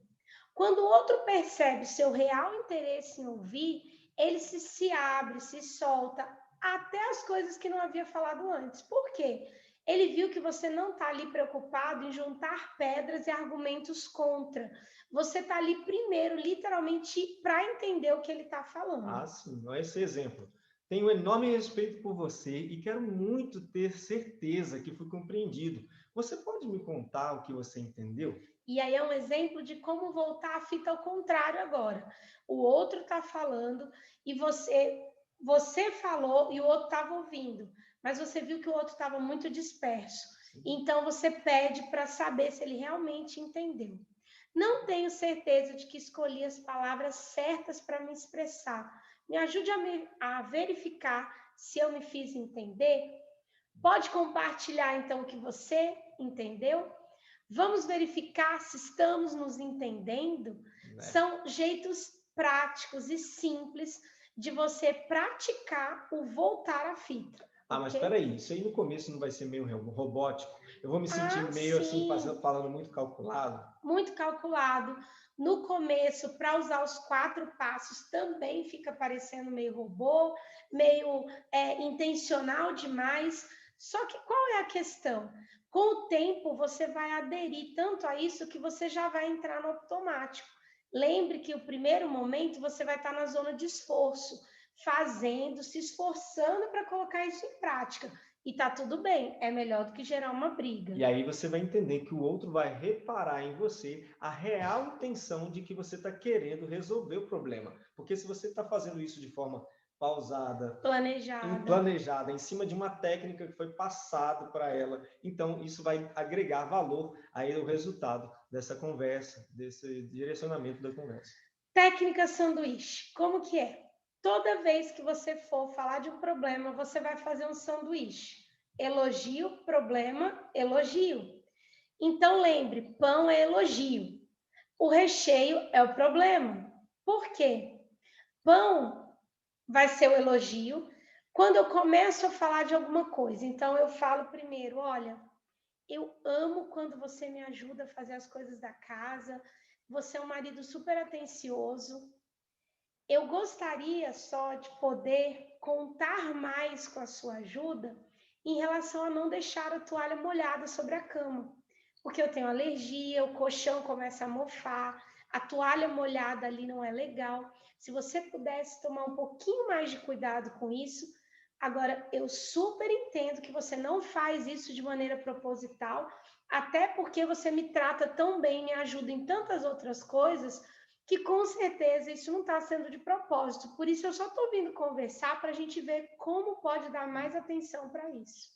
Quando o outro percebe seu real interesse em ouvir, ele se abre, se solta, até as coisas que não havia falado antes. Por quê? Ele viu que você não está ali preocupado em juntar pedras e argumentos contra. Você está ali primeiro, literalmente, para entender o que ele está falando. Ah, sim, olha esse exemplo. Tenho enorme respeito por você e quero muito ter certeza que fui compreendido. Você pode me contar o que você entendeu? E aí é um exemplo de como voltar a fita ao contrário agora. O outro está falando e você falou e o outro estava ouvindo, mas você viu que o outro estava muito disperso. Então você pede para saber se ele realmente entendeu. Não tenho certeza de que escolhi as palavras certas para me expressar. Me ajude a verificar se eu me fiz entender. Pode compartilhar então o que você entendeu? Vamos verificar se estamos nos entendendo? São jeitos práticos e simples de você praticar o voltar à fita. Mas espera aí, isso aí no começo não vai ser meio robótico? Eu vou me sentir meio assim, falando muito calculado? Muito calculado. No começo, para usar os 4 passos, também fica parecendo meio robô, meio intencional demais. Só que qual é a questão? Com o tempo, você vai aderir tanto a isso que você já vai entrar no automático. Lembre que o primeiro momento você vai estar na zona de esforço, fazendo, se esforçando para colocar isso em prática. E tá tudo bem, é melhor do que gerar uma briga. E aí você vai entender que o outro vai reparar em você a real intenção de que você está querendo resolver o problema. Porque se você está fazendo isso de forma pausada, planejada, em cima de uma técnica que foi passado para ela, então isso vai agregar valor aí ao resultado dessa conversa, desse direcionamento da conversa. Técnica sanduíche, como que é? Toda vez que você for falar de um problema, você vai fazer um sanduíche. Elogio, problema, elogio. Então lembre, pão é elogio. O recheio é o problema. Por quê? Pão vai ser o elogio quando eu começo a falar de alguma coisa. Então eu falo primeiro, olha, eu amo quando você me ajuda a fazer as coisas da casa. Você é um marido super atencioso. Eu gostaria só de poder contar mais com a sua ajuda em relação a não deixar a toalha molhada sobre a cama, porque eu tenho alergia, o colchão começa a mofar, a toalha molhada ali não é legal. Se você pudesse tomar um pouquinho mais de cuidado com isso. Agora, eu super entendo que você não faz isso de maneira proposital, até porque você me trata tão bem, me ajuda em tantas outras coisas, que com certeza isso não está sendo de propósito. Por isso eu só estou vindo conversar para a gente ver como pode dar mais atenção para isso.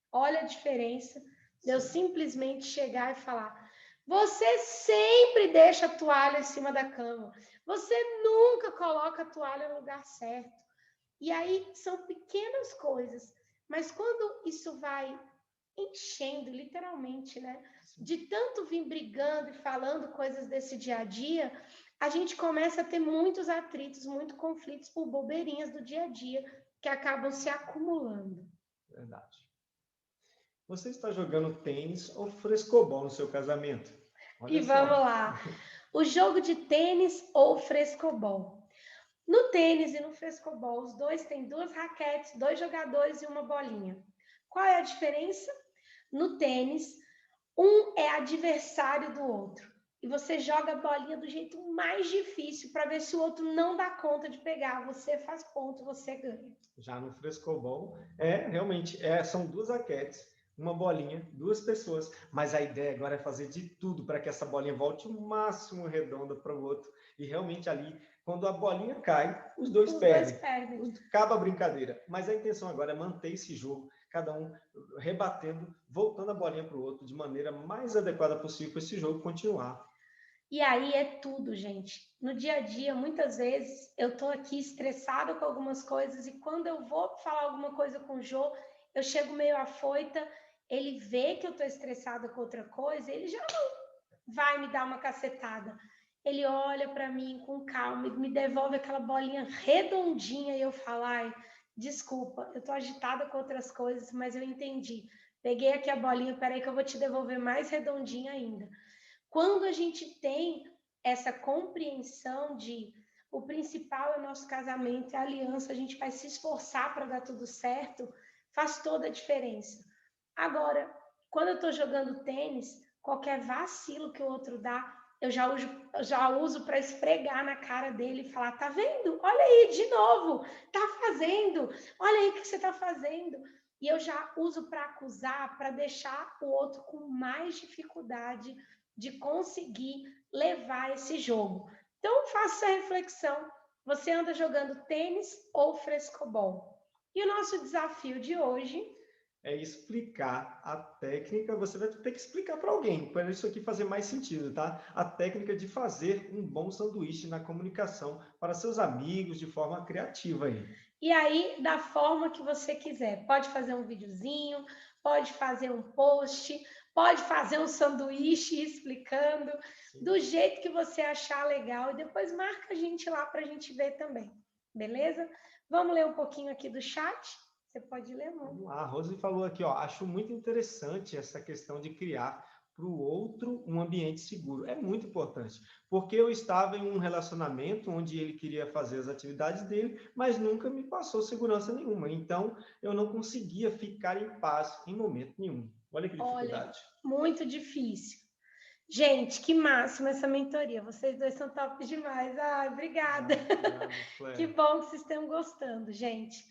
Olha a diferença de eu simplesmente chegar e falar: você sempre deixa a toalha em cima da cama, você nunca coloca a toalha no lugar certo. E aí são pequenas coisas, mas quando isso vai enchendo, literalmente, né? De tanto vir brigando e falando coisas desse dia a dia, a gente começa a ter muitos atritos, muitos conflitos por bobeirinhas do dia a dia que acabam se acumulando. Verdade. Você está jogando tênis ou frescobol no seu casamento? Olha E só. vamos lá. O jogo de tênis ou frescobol? No tênis e no frescobol, os dois têm 2 raquetes, 2 jogadores e uma bolinha. Qual é a diferença? No tênis, um é adversário do outro. E você joga a bolinha do jeito mais difícil para ver se o outro não dá conta de pegar. Você faz ponto, você ganha. Já no frescobol, realmente, são 2 raquetes, uma bolinha, 2 pessoas, mas a ideia agora é fazer de tudo para que essa bolinha volte o máximo redonda para o outro. E realmente ali, quando a bolinha cai, os dois perdem. Acaba a brincadeira. Mas a intenção agora é manter esse jogo, cada um rebatendo, voltando a bolinha para o outro de maneira mais adequada possível para esse jogo continuar. E aí é tudo, gente. No dia a dia, muitas vezes, eu tô aqui estressada com algumas coisas e quando eu vou falar alguma coisa com o Jô, eu chego meio afoita, ele vê que eu tô estressada com outra coisa, ele já não vai me dar uma cacetada. Ele olha para mim com calma e me devolve aquela bolinha redondinha e eu falo, ai, desculpa, eu tô agitada com outras coisas, mas eu entendi. Peguei aqui a bolinha, peraí que eu vou te devolver mais redondinha ainda. Quando a gente tem essa compreensão de o principal é o nosso casamento, é a aliança, a gente vai se esforçar para dar tudo certo, faz toda a diferença. Agora, quando eu estou jogando tênis, qualquer vacilo que o outro dá, eu já uso para esfregar na cara dele e falar, tá vendo? Olha aí, de novo, tá fazendo, olha aí o que você tá fazendo. E eu já uso para acusar, para deixar o outro com mais dificuldade de conseguir levar esse jogo. Então, faça essa reflexão. Você anda jogando tênis ou frescobol? E o nosso desafio de hoje é explicar a técnica, você vai ter que explicar para alguém, para isso aqui fazer mais sentido, tá? A técnica de fazer um bom sanduíche na comunicação para seus amigos de forma criativa aí. E aí, da forma que você quiser. Pode fazer um videozinho, pode fazer um post, pode fazer um sanduíche explicando, sim, do jeito que você achar legal. E depois marca a gente lá para a gente ver também. Beleza? Vamos ler um pouquinho aqui do chat? Você pode ler, não? Vamos lá, a Rose falou aqui, ó, acho muito interessante essa questão de criar para o outro um ambiente seguro. É muito importante, porque eu estava em um relacionamento onde ele queria fazer as atividades dele, mas nunca me passou segurança nenhuma. Então, eu não conseguia ficar em paz em momento nenhum. Olha que dificuldade. Olha, muito difícil. Gente, que máximo essa mentoria. Vocês dois são top demais. Ai, obrigada. Que bom que vocês estão gostando, gente.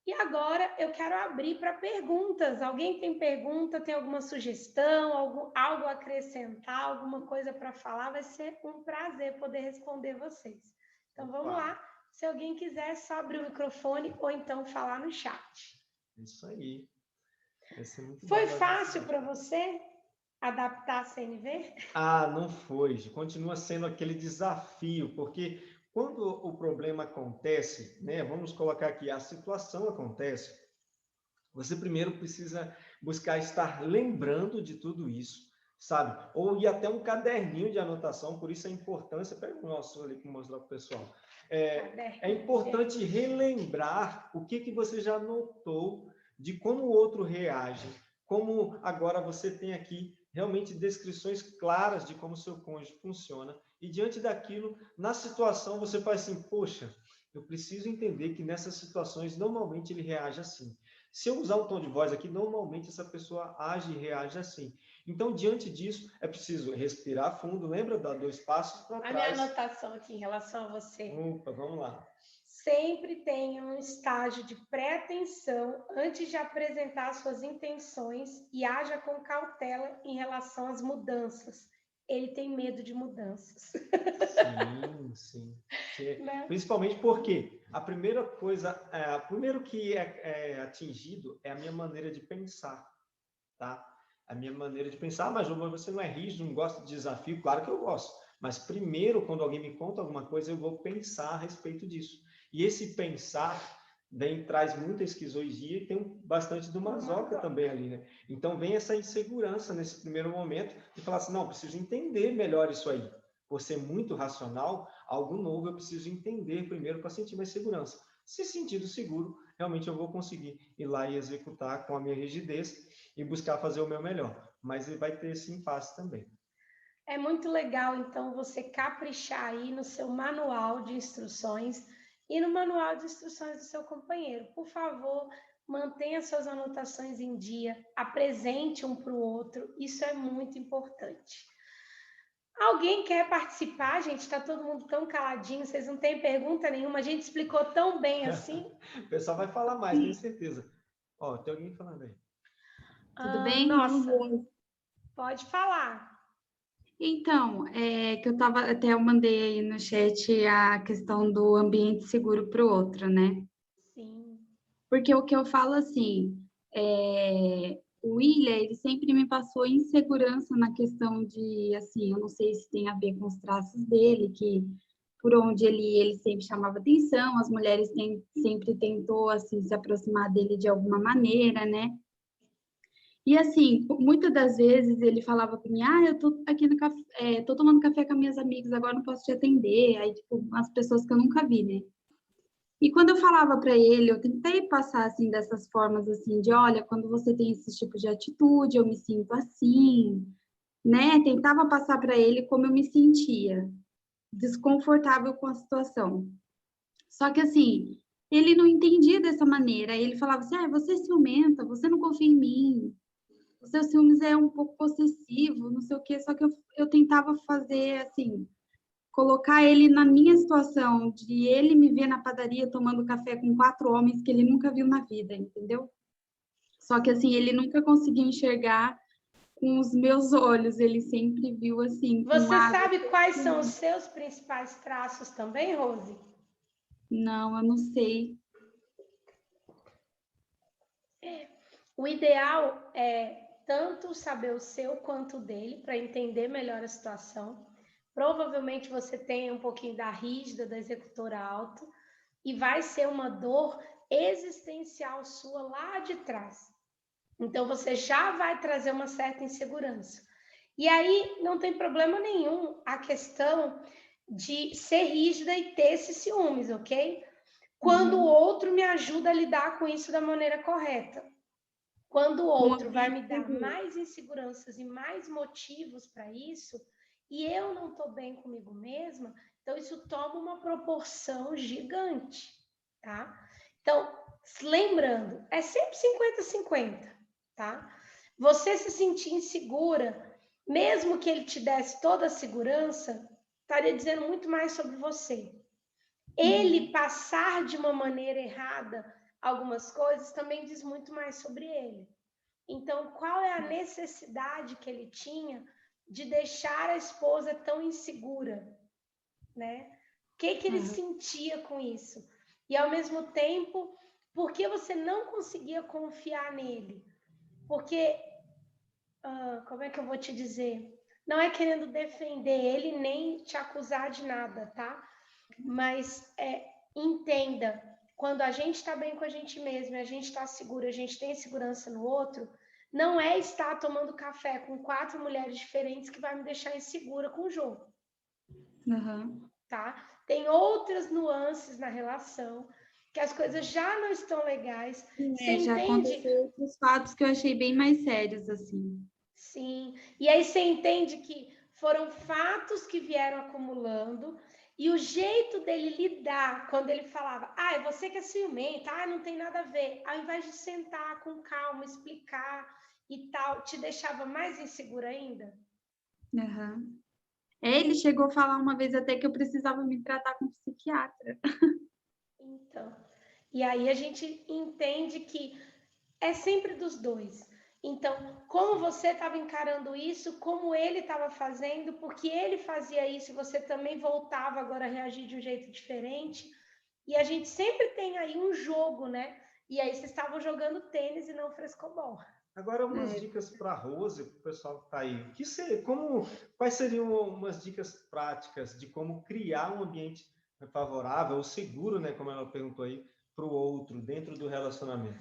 E agora eu quero abrir para perguntas. Alguém tem pergunta, tem alguma sugestão, algo a acrescentar, alguma coisa para falar? Vai ser um prazer poder responder vocês. Então vamos lá. Se alguém quiser, só abrir o microfone ou então falar no chat. Isso aí. Foi fácil para você adaptar a CNV? Ah, não foi. Continua sendo aquele desafio, porque quando o problema acontece, né, vamos colocar aqui, a situação acontece, você primeiro precisa buscar estar lembrando de tudo isso, sabe? Ou ir até um caderninho de anotação, por isso a importância, pega o nosso ali para mostrar para o pessoal. É importante relembrar o que você já notou de como o outro reage, como agora você tem aqui realmente descrições claras de como o seu cônjuge funciona, e diante daquilo, na situação, você faz assim, poxa, eu preciso entender que nessas situações, normalmente ele reage assim. Se eu usar um tom de voz aqui, normalmente essa pessoa age e reage assim. Então, diante disso, é preciso respirar fundo, lembra? Dar 2 passos para trás. A minha anotação aqui em relação a você. Opa, vamos lá. Sempre tenha um estágio de pré-atenção antes de apresentar suas intenções e haja com cautela em relação às mudanças. Ele tem medo de mudanças. Sim. Né? Principalmente porque a primeira coisa, primeiro que é atingido é a minha maneira de pensar, tá? A minha maneira de pensar, mas você não é rígido, não gosta de desafio? Claro que eu gosto. Mas primeiro, quando alguém me conta alguma coisa, eu vou pensar a respeito disso. E esse pensar traz muita esquizoidia e tem bastante do masoca também ali, né? Então vem essa insegurança nesse primeiro momento de falar assim, não, preciso entender melhor isso aí. Por ser muito racional, algo novo eu preciso entender primeiro para sentir mais segurança. Se sentindo seguro, realmente eu vou conseguir ir lá e executar com a minha rigidez e buscar fazer o meu melhor. Mas vai ter esse impasse também. É muito legal, então, você caprichar aí no seu manual de instruções e no manual de instruções do seu companheiro. Por favor, mantenha suas anotações em dia, apresente um para o outro, isso é muito importante. Alguém quer participar, gente? Está todo mundo tão caladinho, vocês não têm pergunta nenhuma, a gente explicou tão bem assim. O pessoal vai falar mais, tenho certeza. Ó, tem alguém falando aí. Tudo bem? Nossa, pode falar. Então, que eu mandei aí no chat a questão do ambiente seguro para o outro, né? Sim. Porque o que eu falo assim, o William, ele sempre me passou insegurança na questão de, assim, eu não sei se tem a ver com os traços dele, que por onde ele sempre chamava atenção, as mulheres sempre tentou, assim, se aproximar dele de alguma maneira, né? E assim, muitas das vezes ele falava para mim, eu tô aqui no café, tô tomando café com minhas amigas, agora não posso te atender. Aí, tipo, umas pessoas que eu nunca vi, né? E quando eu falava para ele, eu tentei passar, assim, dessas formas, assim, de, olha, quando você tem esse tipo de atitude, eu me sinto assim, né? Tentava passar para ele como eu me sentia, desconfortável com a situação. Só que, assim, ele não entendia dessa maneira. Ele falava assim, você é ciumenta, você não confia em mim, o seu ciúmes é um pouco possessivo, não sei o quê, só que eu tentava fazer, assim, colocar ele na minha situação, de ele me ver na padaria tomando café com 4 homens que ele nunca viu na vida, entendeu? Só que, assim, ele nunca conseguiu enxergar com os meus olhos, ele sempre viu, assim, com Você sabe quais são os seus principais traços também, Rose? Não, eu não sei. O ideal é tanto saber o seu quanto o dele, para entender melhor a situação. Provavelmente você tem um pouquinho da rígida, da executora alto, e vai ser uma dor existencial sua lá de trás. Então, você já vai trazer uma certa insegurança. E aí, não tem problema nenhum a questão de ser rígida e ter esses ciúmes, ok? Quando o outro me ajuda a lidar com isso da maneira correta. Quando o outro vai me dar mais inseguranças e mais motivos para isso, e eu não estou bem comigo mesma, então isso toma uma proporção gigante, tá? Então, lembrando, é sempre 50-50, tá? Você se sentir insegura, mesmo que ele te desse toda a segurança, estaria dizendo muito mais sobre você. Ele passar de uma maneira errada algumas coisas também diz muito mais sobre ele. Então, qual é a necessidade que ele tinha de deixar a esposa tão insegura, né? O que ele sentia com isso? E, ao mesmo tempo, por que você não conseguia confiar nele? Porque, como é que eu vou te dizer? Não é querendo defender ele nem te acusar de nada, tá? Mas entenda, quando a gente está bem com a gente mesmo, a gente está seguro, a gente tem segurança no outro, não é estar tomando café com 4 mulheres diferentes que vai me deixar insegura com o jogo. Tá? Tem outras nuances na relação, que as coisas já não estão legais. Você já entende? aconteceu outros fatos que eu achei bem mais sérios, assim. Sim. E aí você entende que foram fatos que vieram acumulando e o jeito dele lidar, quando ele falava, é você que é ciumenta, não tem nada a ver, ao invés de sentar com calma, explicar e tal, te deixava mais insegura ainda? Ele chegou a falar uma vez até que eu precisava me tratar com um psiquiatra. Então, e aí a gente entende que é sempre dos dois. Então, como você estava encarando isso, como ele estava fazendo, porque ele fazia isso e você também voltava agora a reagir de um jeito diferente. E a gente sempre tem aí um jogo, né? E aí vocês estavam jogando tênis e não frescobol. Agora, umas dicas para a Rose, para o pessoal que está aí. Quais seriam umas dicas práticas de como criar um ambiente favorável ou seguro, né? Como ela perguntou aí, para o outro dentro do relacionamento?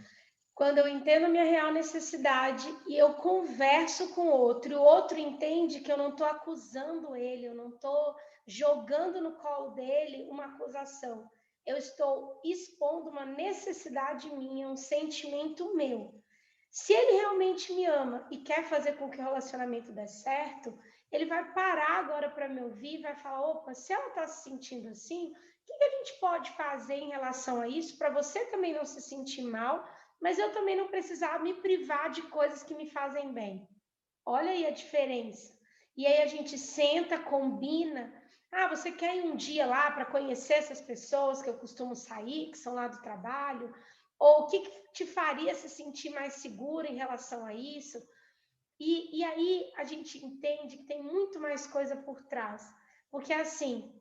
Quando eu entendo a minha real necessidade e eu converso com o outro entende que eu não estou acusando ele, eu não estou jogando no colo dele uma acusação. Eu estou expondo uma necessidade minha, um sentimento meu. Se ele realmente me ama e quer fazer com que o relacionamento dê certo, ele vai parar agora para me ouvir e vai falar, opa, se ela está se sentindo assim, o que a gente pode fazer em relação a isso para você também não se sentir mal, mas eu também não precisar me privar de coisas que me fazem bem. Olha aí a diferença. E aí a gente senta, combina. Ah, você quer ir um dia lá para conhecer essas pessoas que eu costumo sair, que são lá do trabalho? Ou o que te faria se sentir mais segura em relação a isso? E aí a gente entende que tem muito mais coisa por trás. Porque assim,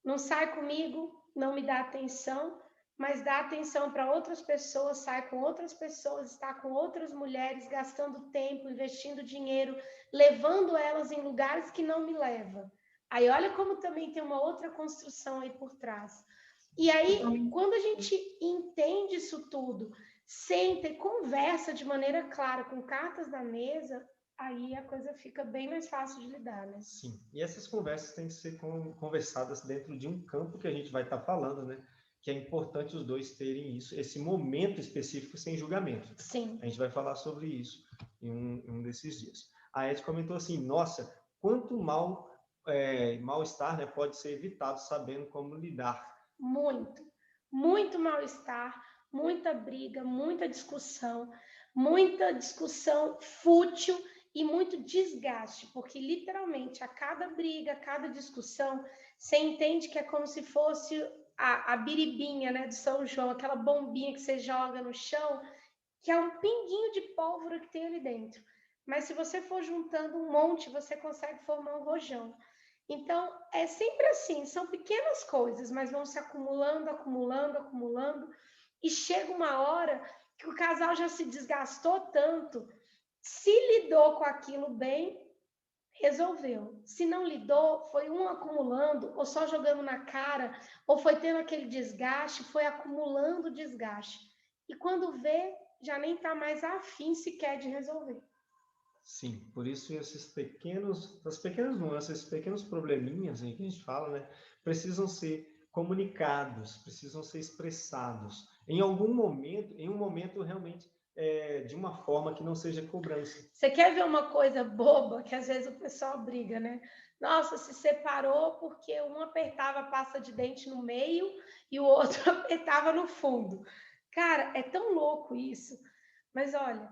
não sai comigo, não me dá atenção, mas dá atenção para outras pessoas, sai com outras pessoas, está com outras mulheres, gastando tempo, investindo dinheiro, levando elas em lugares que não me levam. Aí olha como também tem uma outra construção aí por trás. E aí, quando a gente entende isso tudo, senta e conversa de maneira clara, com cartas na mesa, aí a coisa fica bem mais fácil de lidar, né? Sim, e essas conversas têm que ser conversadas dentro de um campo que a gente vai estar falando, né? Que é importante os dois terem isso, esse momento específico sem julgamento. Sim. A gente vai falar sobre isso em um desses dias. A Ed comentou assim, nossa, quanto mal-estar, né, pode ser evitado sabendo como lidar. Muito mal-estar, muita briga, muita discussão fútil e muito desgaste, porque literalmente a cada briga, a cada discussão, você entende que é como se fosse a biribinha, né, de São João, aquela bombinha que você joga no chão, que é um pinguinho de pólvora que tem ali dentro. Mas se você for juntando um monte, você consegue formar um rojão. Então, é sempre assim, são pequenas coisas, mas vão se acumulando, e chega uma hora que o casal já se desgastou tanto, se lidou com aquilo bem, resolveu. Se não lidou, foi um acumulando, ou só jogando na cara, ou foi tendo aquele desgaste, foi acumulando desgaste. E quando vê, já nem está mais afim sequer de resolver. Sim, por isso essas pequenas nuances, esses pequenos probleminhas aí que a gente fala, né, precisam ser comunicados, precisam ser expressados em algum momento, em um momento realmente de uma forma que não seja cobrança. Você quer ver uma coisa boba que às vezes o pessoal briga, né? Nossa, se separou porque um apertava a pasta de dente no meio e o outro apertava no fundo. Cara, é tão louco isso. Mas olha,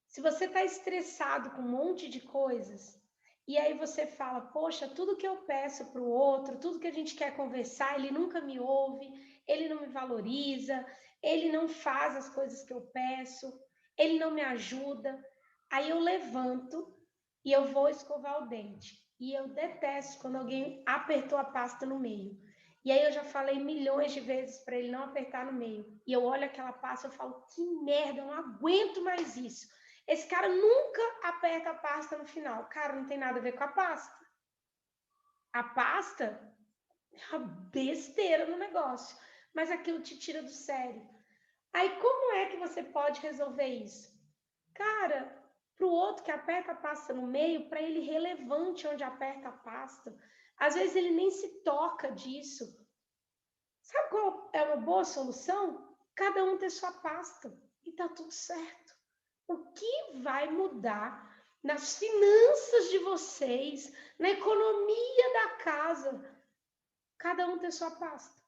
se você está estressado com um monte de coisas, e aí você fala, poxa, tudo que eu peço para o outro, tudo que a gente quer conversar, ele nunca me ouve, ele não me valoriza, ele não faz as coisas que eu peço, ele não me ajuda. Aí eu levanto e eu vou escovar o dente. E eu detesto quando alguém apertou a pasta no meio. E aí eu já falei milhões de vezes para ele não apertar no meio. E eu olho aquela pasta e falo, que merda, eu não aguento mais isso. Esse cara nunca aperta a pasta no final. Cara, não tem nada a ver com a pasta. A pasta é uma besteira no negócio, mas aquilo te tira do sério. Aí como é que você pode resolver isso? Cara, para o outro que aperta a pasta no meio, para ele relevante onde aperta a pasta. Às vezes ele nem se toca disso. Sabe qual é uma boa solução? Cada um ter sua pasta e tá tudo certo. O que vai mudar nas finanças de vocês, na economia da casa? Cada um ter sua pasta.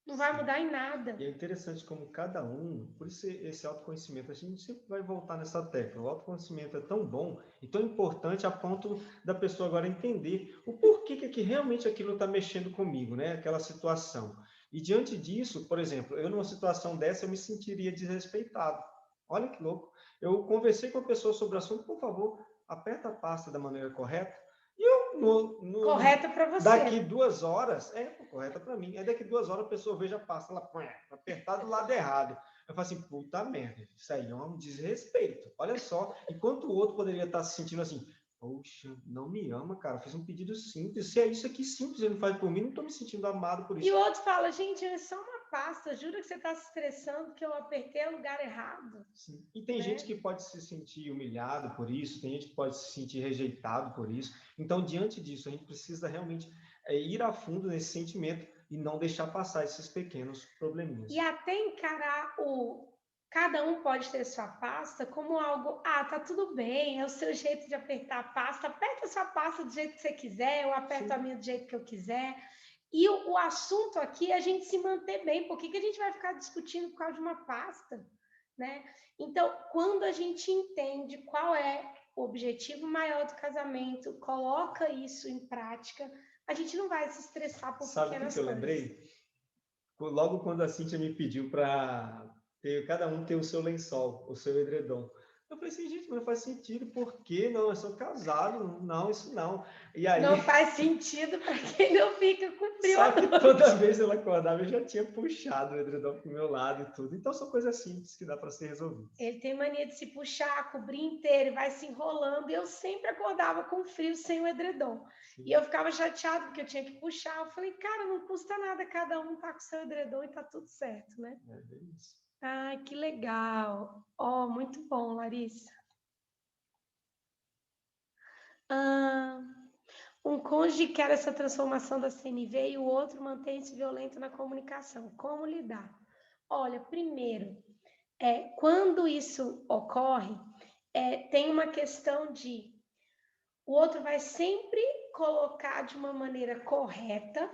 Não vai mudar em nada. E é interessante como cada um, por isso esse autoconhecimento, a gente sempre vai voltar nessa tecla. O autoconhecimento é tão bom e tão importante a ponto da pessoa agora entender o porquê que realmente aquilo está mexendo comigo, né? Aquela situação. E diante disso, por exemplo, eu numa situação dessa, eu me sentiria desrespeitado. Olha que louco. Eu conversei com a pessoa sobre o assunto, por favor, aperta a pasta da maneira correta. E eu, correta para você. Daqui 2 horas, correta para mim. Daqui 2 horas a pessoa veja a pasta, ela apertar do lado errado. Eu falo assim, puta merda, isso aí é um desrespeito. Olha só, enquanto o outro poderia estar se sentindo assim, poxa, não me ama, cara, fiz um pedido simples. Se é isso aqui simples, ele não faz por mim, não estou me sentindo amado por isso. E o outro fala, gente, é só uma pasta, jura que você está se estressando que eu apertei o lugar errado. Sim. E tem gente que pode se sentir humilhado por isso, tem gente que pode se sentir rejeitado por isso. Então, diante disso, a gente precisa realmente ir a fundo nesse sentimento e não deixar passar esses pequenos probleminhas. E até encarar cada um pode ter sua pasta como algo, tá tudo bem, é o seu jeito de apertar a pasta, aperta a sua pasta do jeito que você quiser, eu aperto a minha do jeito que eu quiser. E o assunto aqui é a gente se manter bem. Por que a gente vai ficar discutindo por causa de uma pasta, né? Então, quando a gente entende qual é o objetivo maior do casamento, coloca isso em prática, a gente não vai se estressar por pequenas coisas. Sabe o que eu lembrei? Logo quando a Cíntia me pediu para cada um ter o seu lençol, o seu edredom. Eu falei assim, gente, mas não faz sentido, por quê? Não, eu sou casado, não, isso não. E aí, não faz sentido para quem não fica com frio. Só que toda vez ela acordava, eu já tinha puxado o edredom pro meu lado e tudo. Então, são coisas simples que dá para ser resolvidas. Ele tem mania de se puxar, cobrir inteiro, vai se enrolando. E eu sempre acordava com frio sem o edredom. Sim. E eu ficava chateada porque eu tinha que puxar. Eu falei, cara, não custa nada, cada um tá com seu edredom e tá tudo certo, né? É bem isso. Ai, que legal. Muito bom, Larissa. Um cônjuge quer essa transformação da CNV e o outro mantém-se violento na comunicação. Como lidar? Olha, primeiro, quando isso ocorre, tem uma questão de o outro vai sempre colocar de uma maneira correta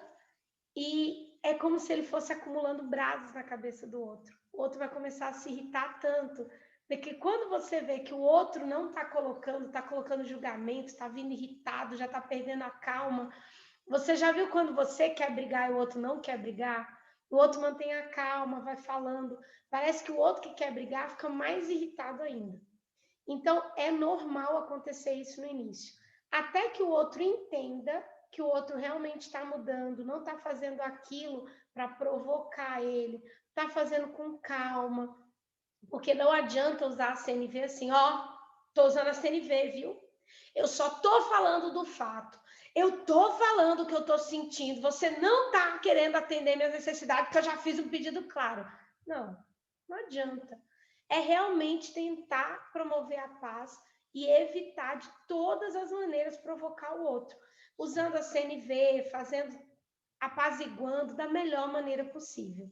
e é como se ele fosse acumulando brasas na cabeça do outro. O outro vai começar a se irritar tanto, porque quando você vê que o outro não está colocando julgamento, está vindo irritado, já está perdendo a calma. Você já viu quando você quer brigar e o outro não quer brigar? O outro mantém a calma, vai falando. Parece que o outro que quer brigar fica mais irritado ainda. Então, é normal acontecer isso no início. Até que o outro entenda que o outro realmente está mudando, não está fazendo aquilo para provocar ele, está fazendo com calma. Porque não adianta usar a CNV assim, tô usando a CNV, viu? Eu só tô falando do fato. Eu tô falando o que eu tô sentindo. Você não tá querendo atender minhas necessidades, porque eu já fiz um pedido claro. Não adianta. É realmente tentar promover a paz e evitar de todas as maneiras provocar o outro. Usando a CNV, apaziguando da melhor maneira possível.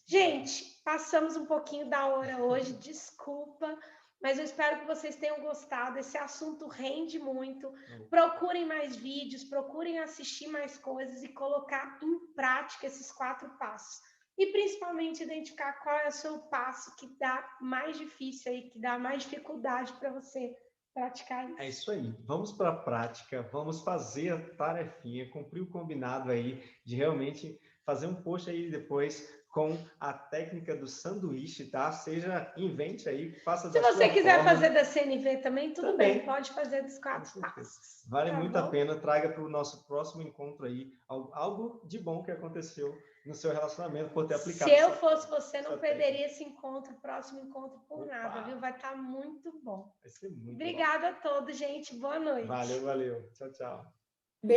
Gente, passamos um pouquinho da hora hoje, desculpa, mas eu espero que vocês tenham gostado. Esse assunto rende muito. Procurem mais vídeos, procurem assistir mais coisas e colocar em prática esses 4 passos. E principalmente identificar qual é o seu passo que dá mais difícil aí, que dá mais dificuldade para você praticar isso. É isso aí. Vamos para a prática, vamos fazer a tarefinha, cumprir o combinado aí de realmente fazer um post aí depois com a técnica do sanduíche, tá? Invente aí, faça da sua forma. Se você quiser fazer da CNV também, tudo bem, pode fazer dos 4 passos. Vale muito a pena, traga para o nosso próximo encontro aí algo de bom que aconteceu no seu relacionamento por ter aplicado. Se eu fosse você, não perderia esse próximo encontro por nada, viu? Vai estar muito bom. Vai ser muito Obrigada a todos, gente. Boa noite. Valeu. Tchau, tchau.